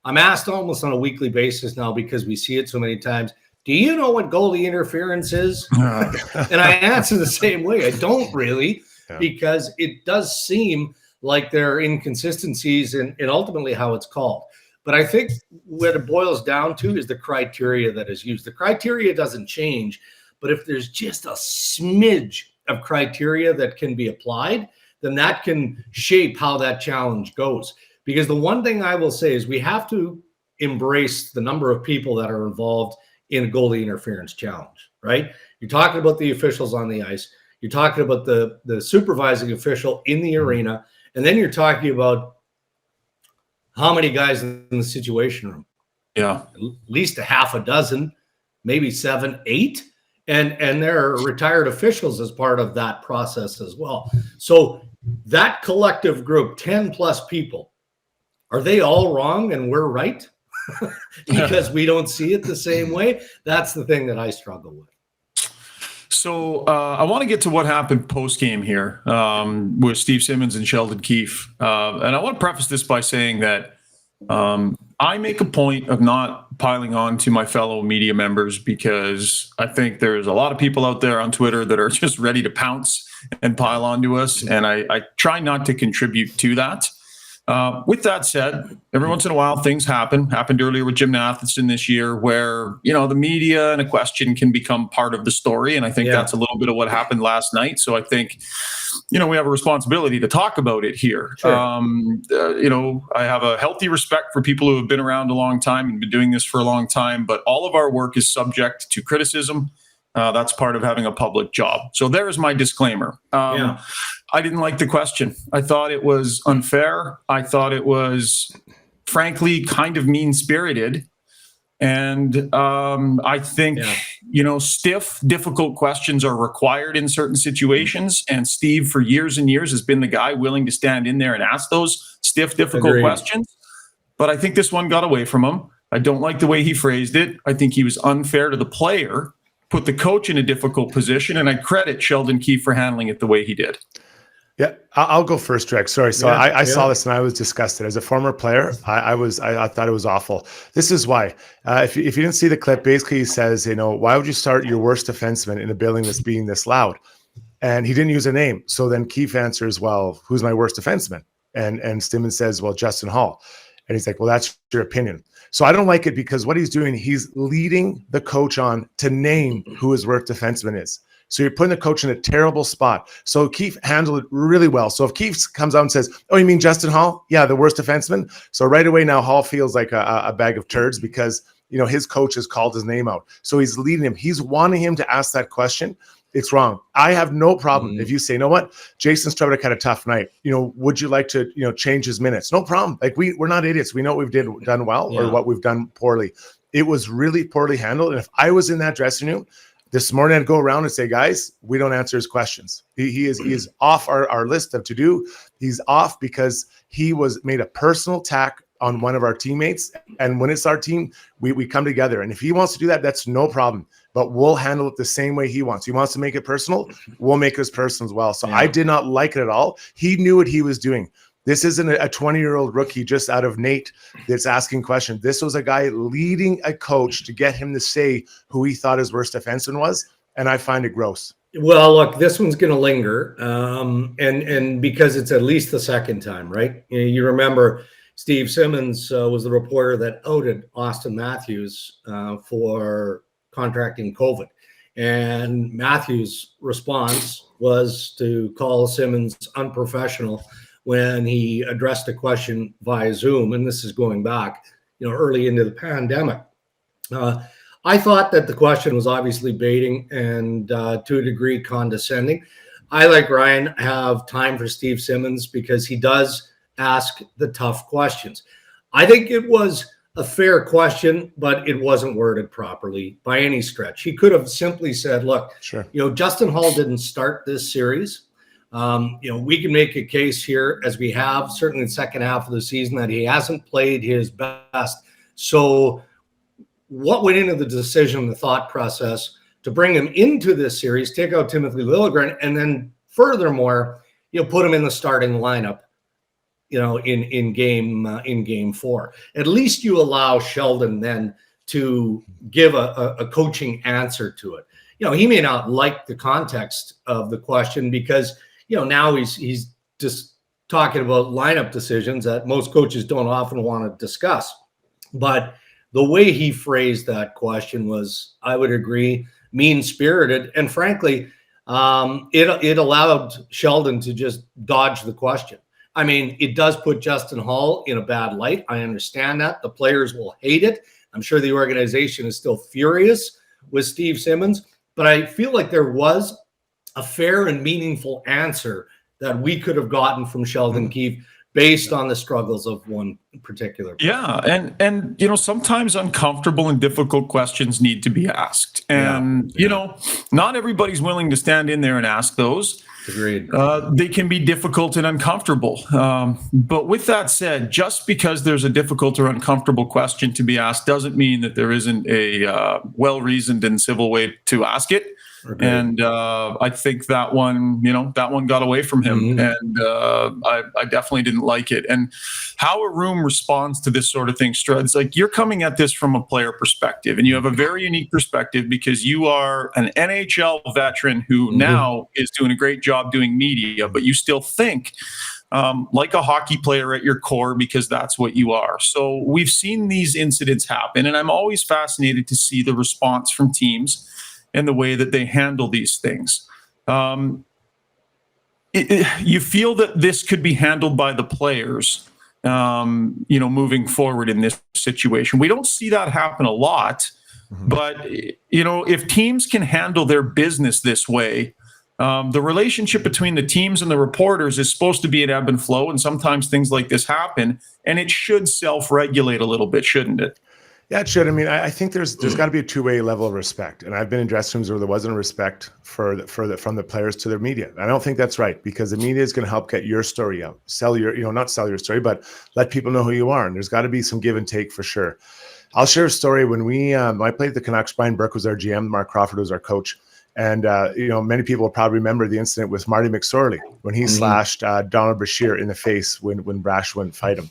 I'm asked almost on a weekly basis now, because we see it so many times, do you know what goalie interference is? And I answer the same way. I don't really, because it does seem like there are inconsistencies in ultimately how it's called. But I think what it boils down to is the criteria that is used. The criteria doesn't change, but if there's just a smidge of criteria that can be applied, then that can shape how that challenge goes. Because the one thing I will say is we have to embrace the number of people that are involved in a goalie interference challenge, right? You're talking about the officials on the ice. You're talking about the supervising official in the arena. And then you're talking about how many guys in the situation room. Yeah. At least a half a dozen, maybe 7, 8. And there are retired officials as part of that process as well. So that collective group, 10 plus people, are they all wrong and we're right? Because we don't see it the same way. That's the thing that I struggle with. So I want to get to what happened post-game here with Steve Simmons and Sheldon Keefe. And I want to preface this by saying that I make a point of not piling on to my fellow media members, because I think there's a lot of people out there on Twitter that are just ready to pounce and pile on to us. And I try not to contribute to that. With that said, every once in a while things happened earlier with Jim Matheson this year, where, the media and a question can become part of the story. And I think that's a little bit of what happened last night. So I think, we have a responsibility to talk about it here. Sure. I have a healthy respect for people who have been around a long time and been doing this for a long time, but all of our work is subject to criticism. That's part of having a public job. So there's my disclaimer. I didn't like the question. I thought it was unfair. I thought it was, frankly, kind of mean-spirited. And I think, stiff, difficult questions are required in certain situations. And Steve, for years and years, has been the guy willing to stand in there and ask those stiff, difficult questions. But I think this one got away from him. I don't like the way he phrased it. I think he was unfair to the player put the coach in a difficult position, and I credit Sheldon Keefe for handling it the way he did. Yeah, I'll go first, Dregs. Sorry. So I saw this and I was disgusted. As a former player, I thought it was awful. This is why. If you didn't see the clip, basically he says, why would you start your worst defenseman in a building that's being this loud? And he didn't use a name. So then Keefe answers, well, who's my worst defenseman? And Simmons says, well, Justin Hall. And he's like, well, that's your opinion. So I don't like it because what he's doing, he's leading the coach on to name who his worst defenseman is. So you're putting the coach in a terrible spot. So Keefe handled it really well. So if Keefe comes out and says, oh, you mean Justin Hall? Yeah, the worst defenseman. So right away now Hall feels like a bag of turds because, his coach has called his name out. So he's leading him. He's wanting him to ask that question. It's wrong. I have no problem if you say, you know what, Jason Strudwick had a tough night. Would you like to, change his minutes? No problem. Like we're not idiots. We know what we've done well or what we've done poorly. It was really poorly handled. And if I was in that dressing room this morning, I'd go around and say, guys, we don't answer his questions. He is off our list of to do. He's off because he made a personal attack on one of our teammates. And when it's our team, we come together. And if he wants to do that, that's no problem. But we'll handle it the same way he wants. He wants to make it personal. We'll make it as personal as well. So I did not like it at all. He knew what he was doing. This isn't a 20-year-old rookie just out of Nate that's asking questions. This was a guy leading a coach to get him to say who he thought his worst defenseman was. And I find it gross. Well, look, this one's going to linger. And because it's at least the second time, right? You remember Steve Simmons was the reporter that outed Austin Matthews for contracting COVID. And Matthews' response was to call Simmons unprofessional when he addressed a question via Zoom. And this is going back, early into the pandemic. I thought that the question was obviously baiting and to a degree condescending. I, like Ryan, have time for Steve Simmons because he does ask the tough questions. I think it was a fair question, but it wasn't worded properly by any stretch. He could have simply said, look, sure, Justin Hall didn't start this series. We can make a case here, as we have certainly in the second half of the season, that he hasn't played his best. So what went into the decision, the thought process to bring him into this series, take out Timothy Liljegren, and then furthermore, put him in the starting lineup, in game 4. At least you allow Sheldon then to give a coaching answer to it. He may not like the context of the question because, now he's just talking about lineup decisions that most coaches don't often want to discuss. But the way he phrased that question was, I would agree, mean-spirited. And frankly, it allowed Sheldon to just dodge the question. I mean, it does put Justin Hall in a bad light. I understand that. The players will hate it. I'm sure the organization is still furious with Steve Simmons. But I feel like there was a fair and meaningful answer that we could have gotten from Sheldon Keefe based on the struggles of one particular player. Yeah, and sometimes uncomfortable and difficult questions need to be asked. And, not everybody's willing to stand in there and ask those. Agreed. They can be difficult and uncomfortable. But with that said, just because there's a difficult or uncomfortable question to be asked doesn't mean that there isn't a well-reasoned and civil way to ask it. Okay. And I think that one got away from him, and I definitely didn't like it. And how a room responds to this sort of thing, Struds, like you're coming at this from a player perspective, and you have a very unique perspective because you are an NHL veteran who now is doing a great job doing media, but you still think like a hockey player at your core because that's what you are. So we've seen these incidents happen, and I'm always fascinated to see the response from teams and the way that they handle these things. You feel that this could be handled by the players, moving forward in this situation. We don't see that happen a lot, but, if teams can handle their business this way, the relationship between the teams and the reporters is supposed to be an ebb and flow, and sometimes things like this happen, and it should self-regulate a little bit, shouldn't it? Yeah, it should. I mean, I think there's got to be a two-way level of respect, and I've been in dressing rooms where there wasn't respect from the players to their media. I don't think that's right because the media is going to help get your story out, not sell your story, but let people know who you are. And there's got to be some give and take for sure. I'll share a story. When I played the Canucks, Brian Burke was our GM, Mark Crawford was our coach. And, many people will probably remember the incident with Marty McSorley when he slashed Donald Brashear in the face when Brash wouldn't fight him.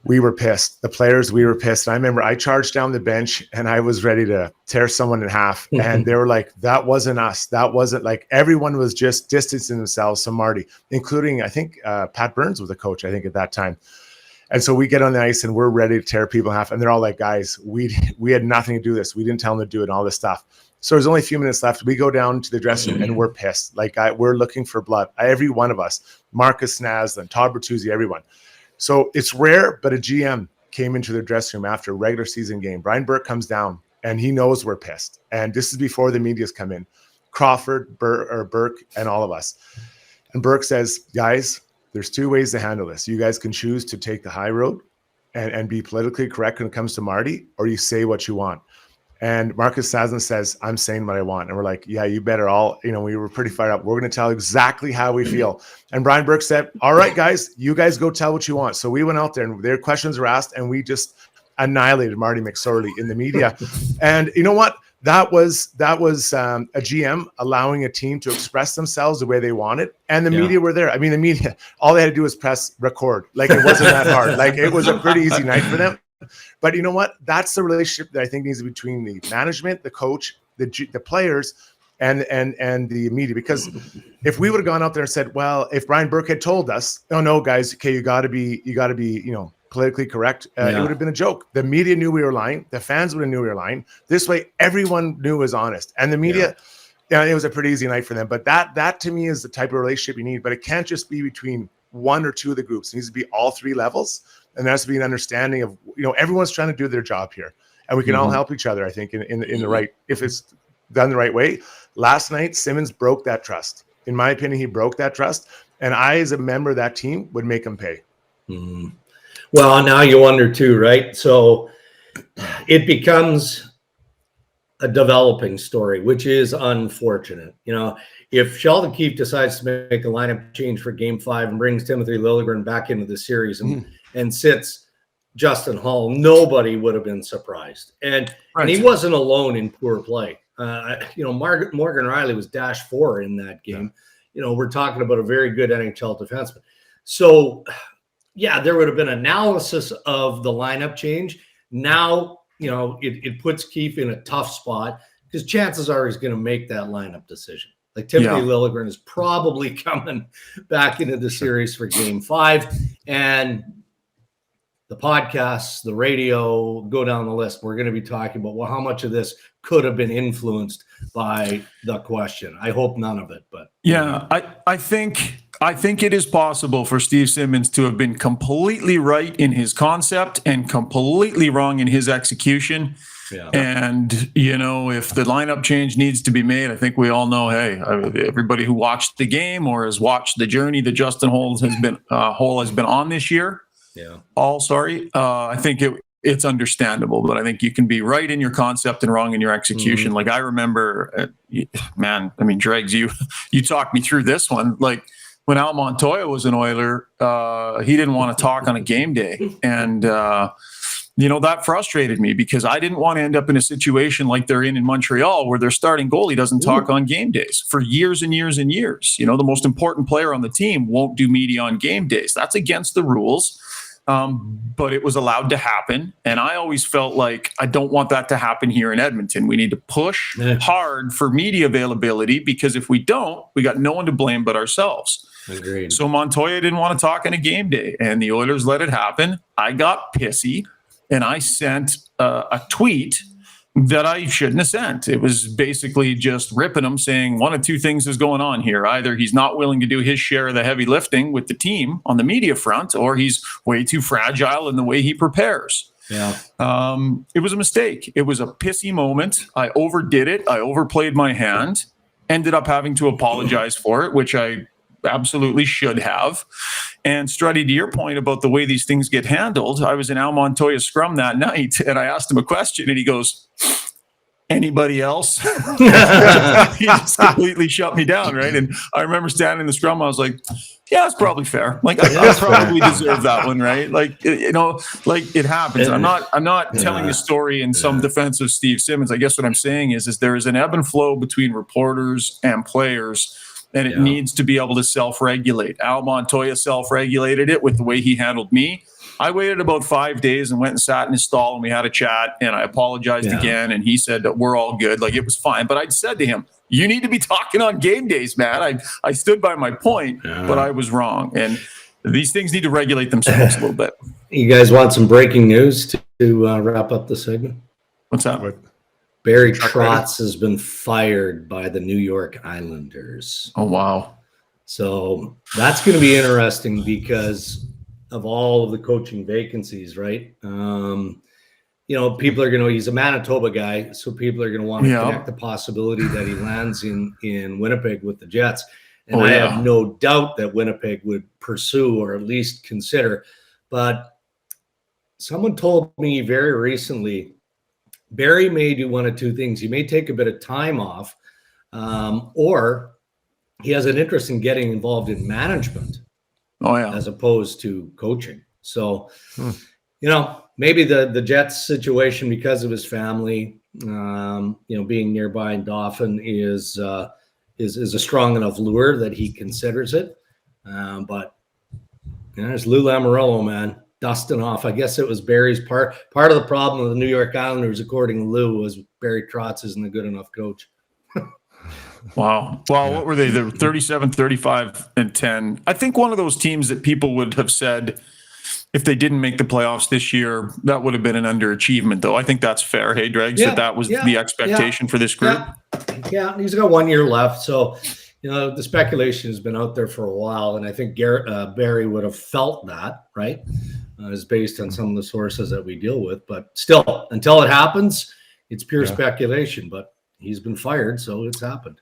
We were pissed. The players, we were pissed. And I remember I charged down the bench and I was ready to tear someone in half. And they were like, that wasn't us. That wasn't like, everyone was just distancing themselves from Marty, including, I think, Pat Burns was the coach, I think, at that time. And so we get on the ice and we're ready to tear people in half. And they're all like, guys, we had nothing to do with this. We didn't tell them to do it and all this stuff. So there's only a few minutes left. We go down to the dressing room and we're pissed. Like we're looking for blood. Every one of us, Marcus Naslin, Todd Bertuzzi, everyone. So it's rare, but a GM came into the dressing room after a regular season game. Brian Burke comes down and he knows we're pissed. And this is before the media's come in. Crawford, Burke, and all of us. And Burke says, guys, there's two ways to handle this. You guys can choose to take the high road and be politically correct when it comes to Marty, or you say what you want. And Marcus Naslin says, I'm saying what I want. And we're like, yeah, you better all, we were pretty fired up. We're going to tell exactly how we feel. And Brian Burke said, all right, guys, you guys go tell what you want. So we went out there and their questions were asked and we just annihilated Marty McSorley in the media. And you know what? That was a GM allowing a team to express themselves the way they wanted. And the media were there. I mean, the media, all they had to do was press record. Like it wasn't that hard. Like it was a pretty easy night for them. But you know what? That's the relationship that I think needs to be between the management, the coach, the players, and the media. Because if we would have gone out there and said, well, if Brian Burke had told us, oh no, guys, okay, you got to be, politically correct, it would have been a joke. The media knew we were lying. The fans would have knew we were lying. This way, everyone knew it was honest. And the media, it was a pretty easy night for them. But that to me is the type of relationship you need. But it can't just be between one or two of the groups. It needs to be all three levels. And there has to be an understanding of, everyone's trying to do their job here. And we can all help each other, I think, in the right, if it's done the right way. Last night, Simmons broke that trust. In my opinion, he broke that trust. And I, as a member of that team, would make him pay. Mm-hmm. Well, now you wonder too, right? So it becomes a developing story, which is unfortunate. If Sheldon Keefe decides to make a lineup change for Game 5 and brings Timothy Liljegren back into the series and sits Justin Hall, nobody would have been surprised. And he wasn't alone in poor play. Morgan Riley was -4 in that game. We're talking about a very good NHL defenseman. So, yeah, there would have been analysis of the lineup change. Now, it puts Keefe in a tough spot because chances are he's going to make that lineup decision. Like Timothy Liljegren is probably coming back into the series for Game 5. And the podcasts, the radio, go down the list. We're going to be talking about, well, how much of this could have been influenced by the question. I hope none of it. But yeah, I think it is possible for Steve Simmons to have been completely right in his concept and completely wrong in his execution. Yeah. And, if the lineup change needs to be made, I think we all know, hey, everybody who watched the game or has watched the journey that Justin Hall has been on this year. Yeah. I think it's understandable, but I think you can be right in your concept and wrong in your execution. Like I remember, Dregs, you talked me through this one. Like when Al Montoya was an Oiler, he didn't want to talk on a game day. And, that frustrated me because I didn't want to end up in a situation like they're in Montreal where their starting goalie doesn't talk on game days for years and years and years. The most important player on the team won't do media on game days. That's against the rules. But it was allowed to happen. And I always felt like I don't want that to happen here in Edmonton. We need to push hard for media availability because if we don't, we got no one to blame but ourselves. Agreed. So Montoya didn't want to talk on a game day and the Oilers let it happen. I got pissy and I sent a tweet that I shouldn't have sent. It was basically just ripping him, saying one of two things is going on here. Either he's not willing to do his share of the heavy lifting with the team on the media front, or he's way too fragile in the way he prepares. Yeah. It was a mistake. It was a pissy moment. I overdid it. I overplayed my hand. Ended up having to apologize for it, which I absolutely should have. And Struddy, to your point about the way these things get handled, I was in Al Montoya's scrum that night and I asked him a question and he goes, anybody else. He just completely shut me down, right? And I remember standing in the scrum, I was like, yeah, that's probably fair. Like I probably deserve that one, right? Like, like it happens. I'm not telling the story in some defense of Steve Simmons. I guess what I'm saying is there is an ebb and flow between reporters and players, and it needs to be able to self-regulate. Al Montoya self-regulated it with the way he handled me. I waited about 5 days and went and sat in his stall, and we had a chat, and I apologized again, and he said that we're all good. Like, it was fine. But I'd said to him, you need to be talking on game days, man. I stood by my point, but I was wrong. And these things need to regulate themselves a little bit. You guys want some breaking news to wrap up the segment? What's that? Barry Trotz has been fired by the New York Islanders. Oh, wow. So that's going to be interesting because of all of the coaching vacancies, right? People are going to, he's a Manitoba guy, so people are going to want to connect the possibility that he lands in Winnipeg with the Jets. And I have no doubt that Winnipeg would pursue or at least consider. But someone told me very recently, Barry may do one of two things. He may take a bit of time off, or he has an interest in getting involved in management as opposed to coaching. So, maybe the Jets situation, because of his family, being nearby in Dauphin is a strong enough lure that he considers it. But there's Lou Lamoriello, man, dusting off. I guess it was Barry's part of the problem of the New York Islanders, according to Lou, was Barry Trotz isn't a good enough coach. Wow. Well, what were they? They were 37, 35, and 10. I think one of those teams that people would have said, if they didn't make the playoffs this year, that would have been an underachievement, though. I think that's fair. Hey, Dregs, that was the expectation for this group. Yeah, he's got 1 year left. So, the speculation has been out there for a while, and I think Barry would have felt that, right? Is based on some of the sources that we deal with. But still, until it happens, it's pure speculation. But he's been fired, so it's happened.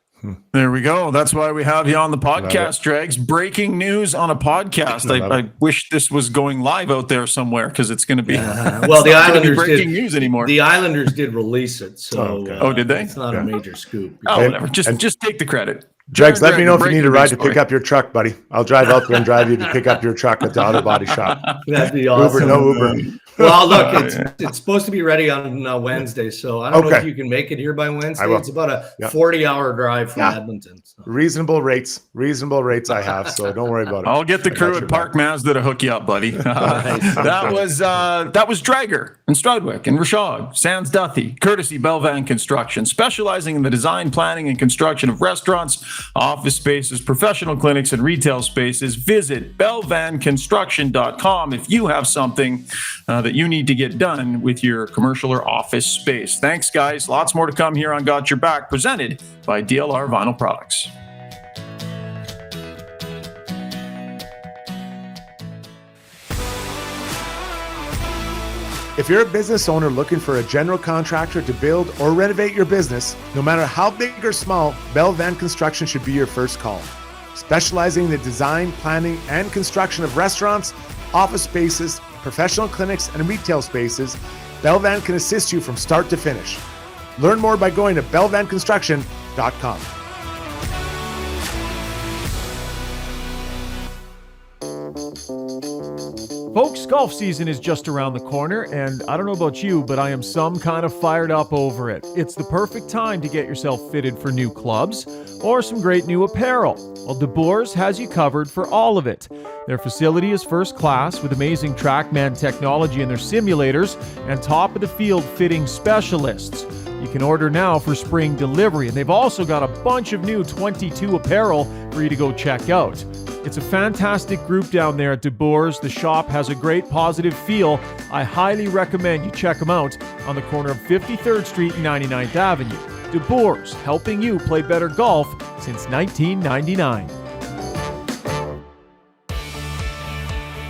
There we go. That's why we have you on the podcast, Dregs. Breaking news on a podcast. I wish this was going live out there somewhere, because it's going to be well, the Islanders breaking news anymore. The Islanders did release it, so did they? It's not a major scoop. Oh, whatever. Just take the credit. Dregs, let me know if you need a ride to pick up your truck, buddy. I'll drive out there and drive you to pick up your truck at the auto body shop. That'd be awesome. Uber. Well, look, it's supposed to be ready on Wednesday, so I don't know if you can make it here by Wednesday. It's about a 40-hour drive from Edmonton. So. Reasonable rates I have, so don't worry about it. I'll get the crew at Park Mazda to hook you up, buddy. That was Dragger and Strudwick and Rishaug, Sans Duthie, courtesy Belvan Construction, specializing in the design, planning, and construction of restaurants, office spaces, professional clinics, and retail spaces. Visit belvanconstruction.com if you have something that you need to get done with your commercial or office space. Thanks, guys. Lots more to come here on Got Your Back, presented by DLR Vinyl Products. If you're a business owner looking for a general contractor to build or renovate your business, no matter how big or small, Belvan Construction should be your first call. Specializing in the design, planning, and construction of restaurants, office spaces, professional clinics, and retail spaces, Belvan can assist you from start to finish. Learn more by going to belvanconstruction.com. Folks, golf season is just around the corner, and I don't know about you, but I am some kind of fired up over it. It's the perfect time to get yourself fitted for new clubs or some great new apparel. Well, DeBoers has you covered for all of it. Their facility is first class with amazing TrackMan technology in their simulators and top-of-the-field fitting specialists. You can order now for spring delivery, and they've also got a bunch of new 22 apparel for you to go check out. It's a fantastic group down there at DeBoers. The shop has a great positive feel. I highly recommend you check them out on the corner of 53rd Street and 99th Avenue. DeBoers, helping you play better golf since 1999.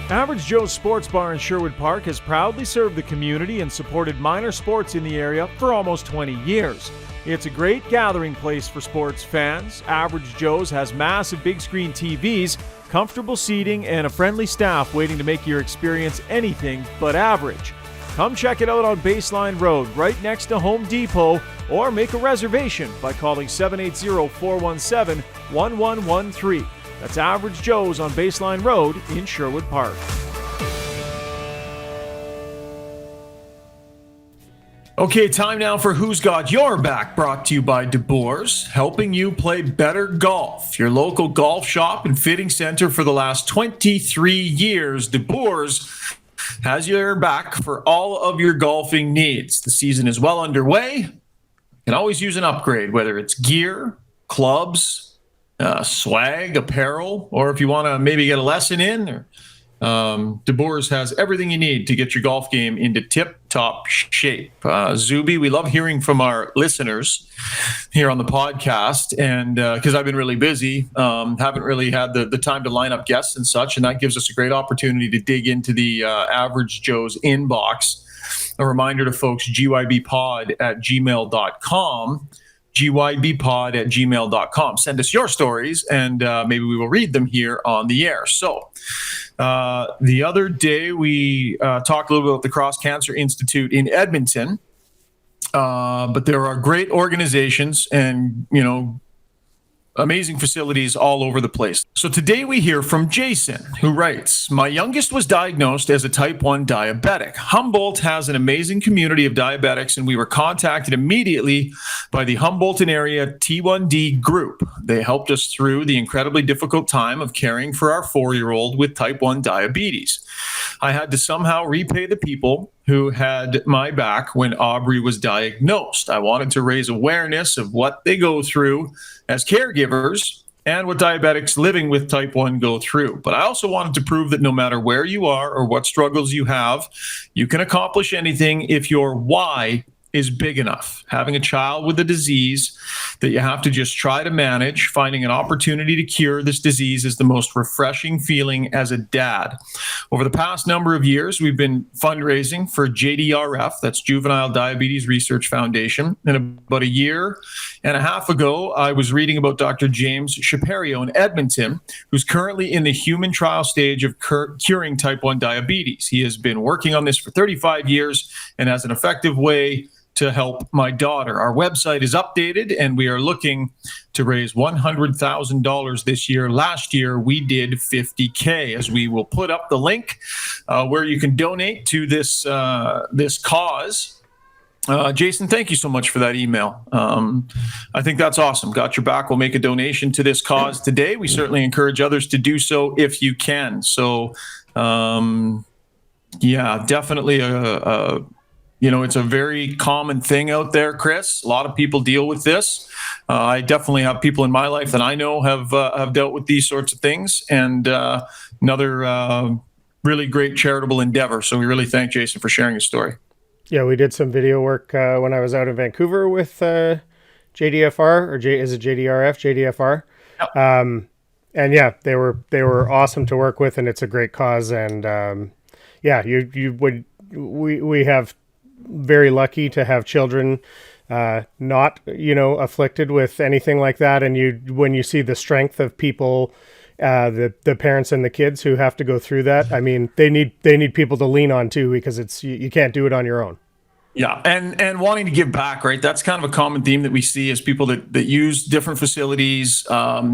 Average Joe's Sports Bar in Sherwood Park has proudly served the community and supported minor sports in the area for almost 20 years. It's a great gathering place for sports fans. Average Joe's has massive big screen TVs, comfortable seating, and a friendly staff waiting to make your experience anything but average. Come check it out on Baseline Road, right next to Home Depot, or make a reservation by calling 780-417-1113. That's Average Joe's on Baseline Road in Sherwood Park. Okay, time now for Who's Got Your Back, brought to you by DeBoers, helping you play better golf. Your local golf shop and fitting center for the last 23 years. DeBoers has your back for all of your golfing needs. The season is well underway. You can always use an upgrade, whether it's gear, clubs, swag, apparel, or if you want to maybe get a lesson in, or DeBoers has everything you need to get your golf game into tip-top shape. Zuby, we love hearing from our listeners here on the podcast, and because I've been really busy, haven't really had the time to line up guests and such, and that gives us a great opportunity to dig into the Average Joe's inbox. A reminder to folks, gybpod@gmail.com. gybpod@gmail.com. Send us your stories, and maybe we will read them here on the air. So the other day we talked a little bit about the Cross Cancer Institute in Edmonton, but there are great organizations and, amazing facilities all over the place. So today we hear from Jason, who writes, "My youngest was diagnosed as a type 1 diabetic. Humboldt has an amazing community of diabetics, and we were contacted immediately by the Humboldton area T1D group. They helped us through the incredibly difficult time of caring for our 4-year-old with type 1 diabetes. I had to somehow repay the people who had my back when Aubrey was diagnosed. I wanted to raise awareness of what they go through as caregivers and what diabetics living with type 1 go through. But I also wanted to prove that no matter where you are or what struggles you have, you can accomplish anything if your why is big enough. Having a child with a disease that you have to just try to manage, finding an opportunity to cure this disease is the most refreshing feeling as a dad. Over the past number of years, we've been fundraising for JDRF, that's Juvenile Diabetes Research Foundation. And about a year and a half ago, I was reading about Dr. James Chaperio in Edmonton, who's currently in the human trial stage of curing type 1 diabetes. He has been working on this for 35 years and has an effective way to help my daughter. Our website is updated, and we are looking to raise $100,000 this year. Last year, we did $50K, as we will put up the link where you can donate to this cause. Jason, thank you so much for that email. I think that's awesome. Got your back. We'll make a donation to this cause today. We certainly encourage others to do so if you can. So, definitely it's a very common thing out there, Chris. A lot of people deal with this. I definitely have people in my life that I know have dealt with these sorts of things, and another really great charitable endeavor. So we really thank Jason for sharing his story. Yeah, we did some video work when I was out in Vancouver with JDFR, is it JDRF? JDFR. Yep. And yeah, they were awesome to work with, and it's a great cause. And we have very lucky to have children not afflicted with anything like that, and when you see the strength of people, the parents and the kids who have to go through that, I mean, they need people to lean on too, because you can't do it on your own. Yeah, and wanting to give back, right? That's kind of a common theme that we see as people that use different facilities.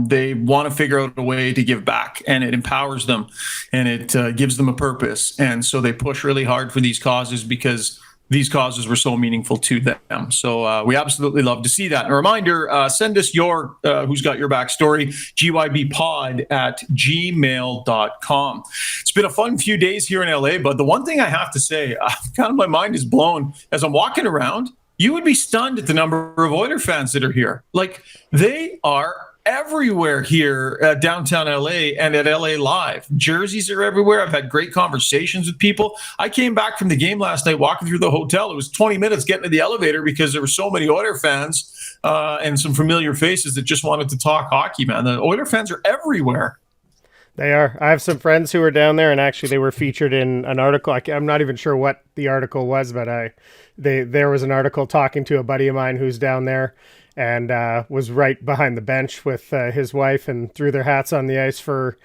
They want to figure out a way to give back, and it empowers them, and it gives them a purpose, and so they push really hard for these causes because these causes were so meaningful to them. So we absolutely love to see that. And a reminder, send us your Who's Got Your Back story, gybpod@gmail.com. It's been a fun few days here in LA, but the one thing I have to say, kind of my mind is blown as I'm walking around. You would be stunned at the number of Oiler fans that are here. Like, they are everywhere here at downtown LA and at LA Live. Jerseys are everywhere. I've had great conversations with people. I came back from the game last night walking through the hotel. It was 20 minutes getting to the elevator because there were so many Oiler fans and some familiar faces that just wanted to talk hockey, man. The Oiler fans are everywhere. They are. I have some friends who were down there, and actually they were featured in an article. I'm not even sure what the article was, but there was an article talking to a buddy of mine who's down there, and was right behind the bench with his wife, and threw their hats on the ice for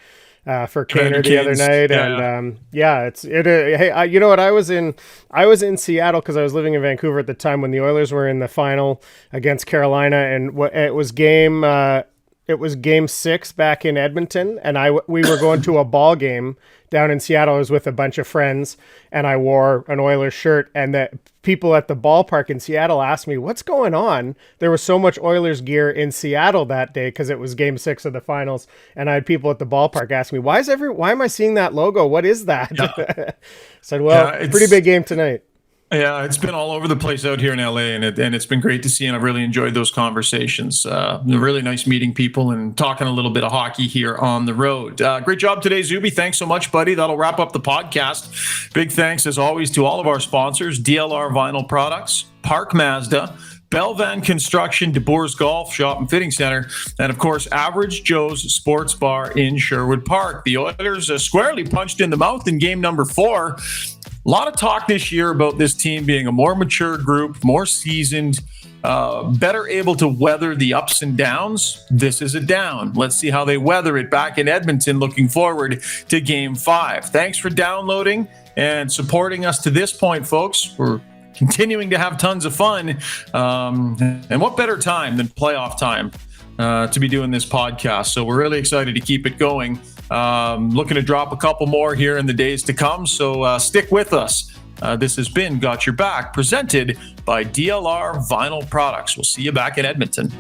for Kaner the other night, and hey, you know what? I was in Seattle because I was living in Vancouver at the time when the Oilers were in the final against Carolina, and it was game 6 back in Edmonton, and we were going to a ball game down in Seattle. I was with a bunch of friends, and I wore an Oilers shirt, and the people at the ballpark in Seattle asked me, what's going on? There was so much Oilers gear in Seattle that day because it was game 6 of the finals, and I had people at the ballpark ask me, why am I seeing that logo? What is that? Yeah. Said, pretty big game tonight. Yeah, it's been all over the place out here in LA, and it's been great to see, and I've really enjoyed those conversations. Really nice meeting people and talking a little bit of hockey here on the road. Great job today, Zuby. Thanks so much, buddy. That'll wrap up the podcast. Big thanks, as always, to all of our sponsors: DLR Vinyl Products, Park Mazda, Belvan Construction, DeBoer's Golf Shop and Fitting Center, and of course, Average Joe's Sports Bar in Sherwood Park. The Oilers squarely punched in the mouth in game number 4. A lot of talk this year about this team being a more mature group, more seasoned, better able to weather the ups and downs. This is a down. Let's see how they weather it back in Edmonton, looking forward to game 5. Thanks for downloading and supporting us to this point, folks. We're continuing to have tons of fun. And what better time than playoff time to be doing this podcast? So we're really excited to keep it going. Looking to drop a couple more here in the days to come. So stick with us. This has been Got Your Back, presented by DLR Vinyl Products. We'll see you back in Edmonton.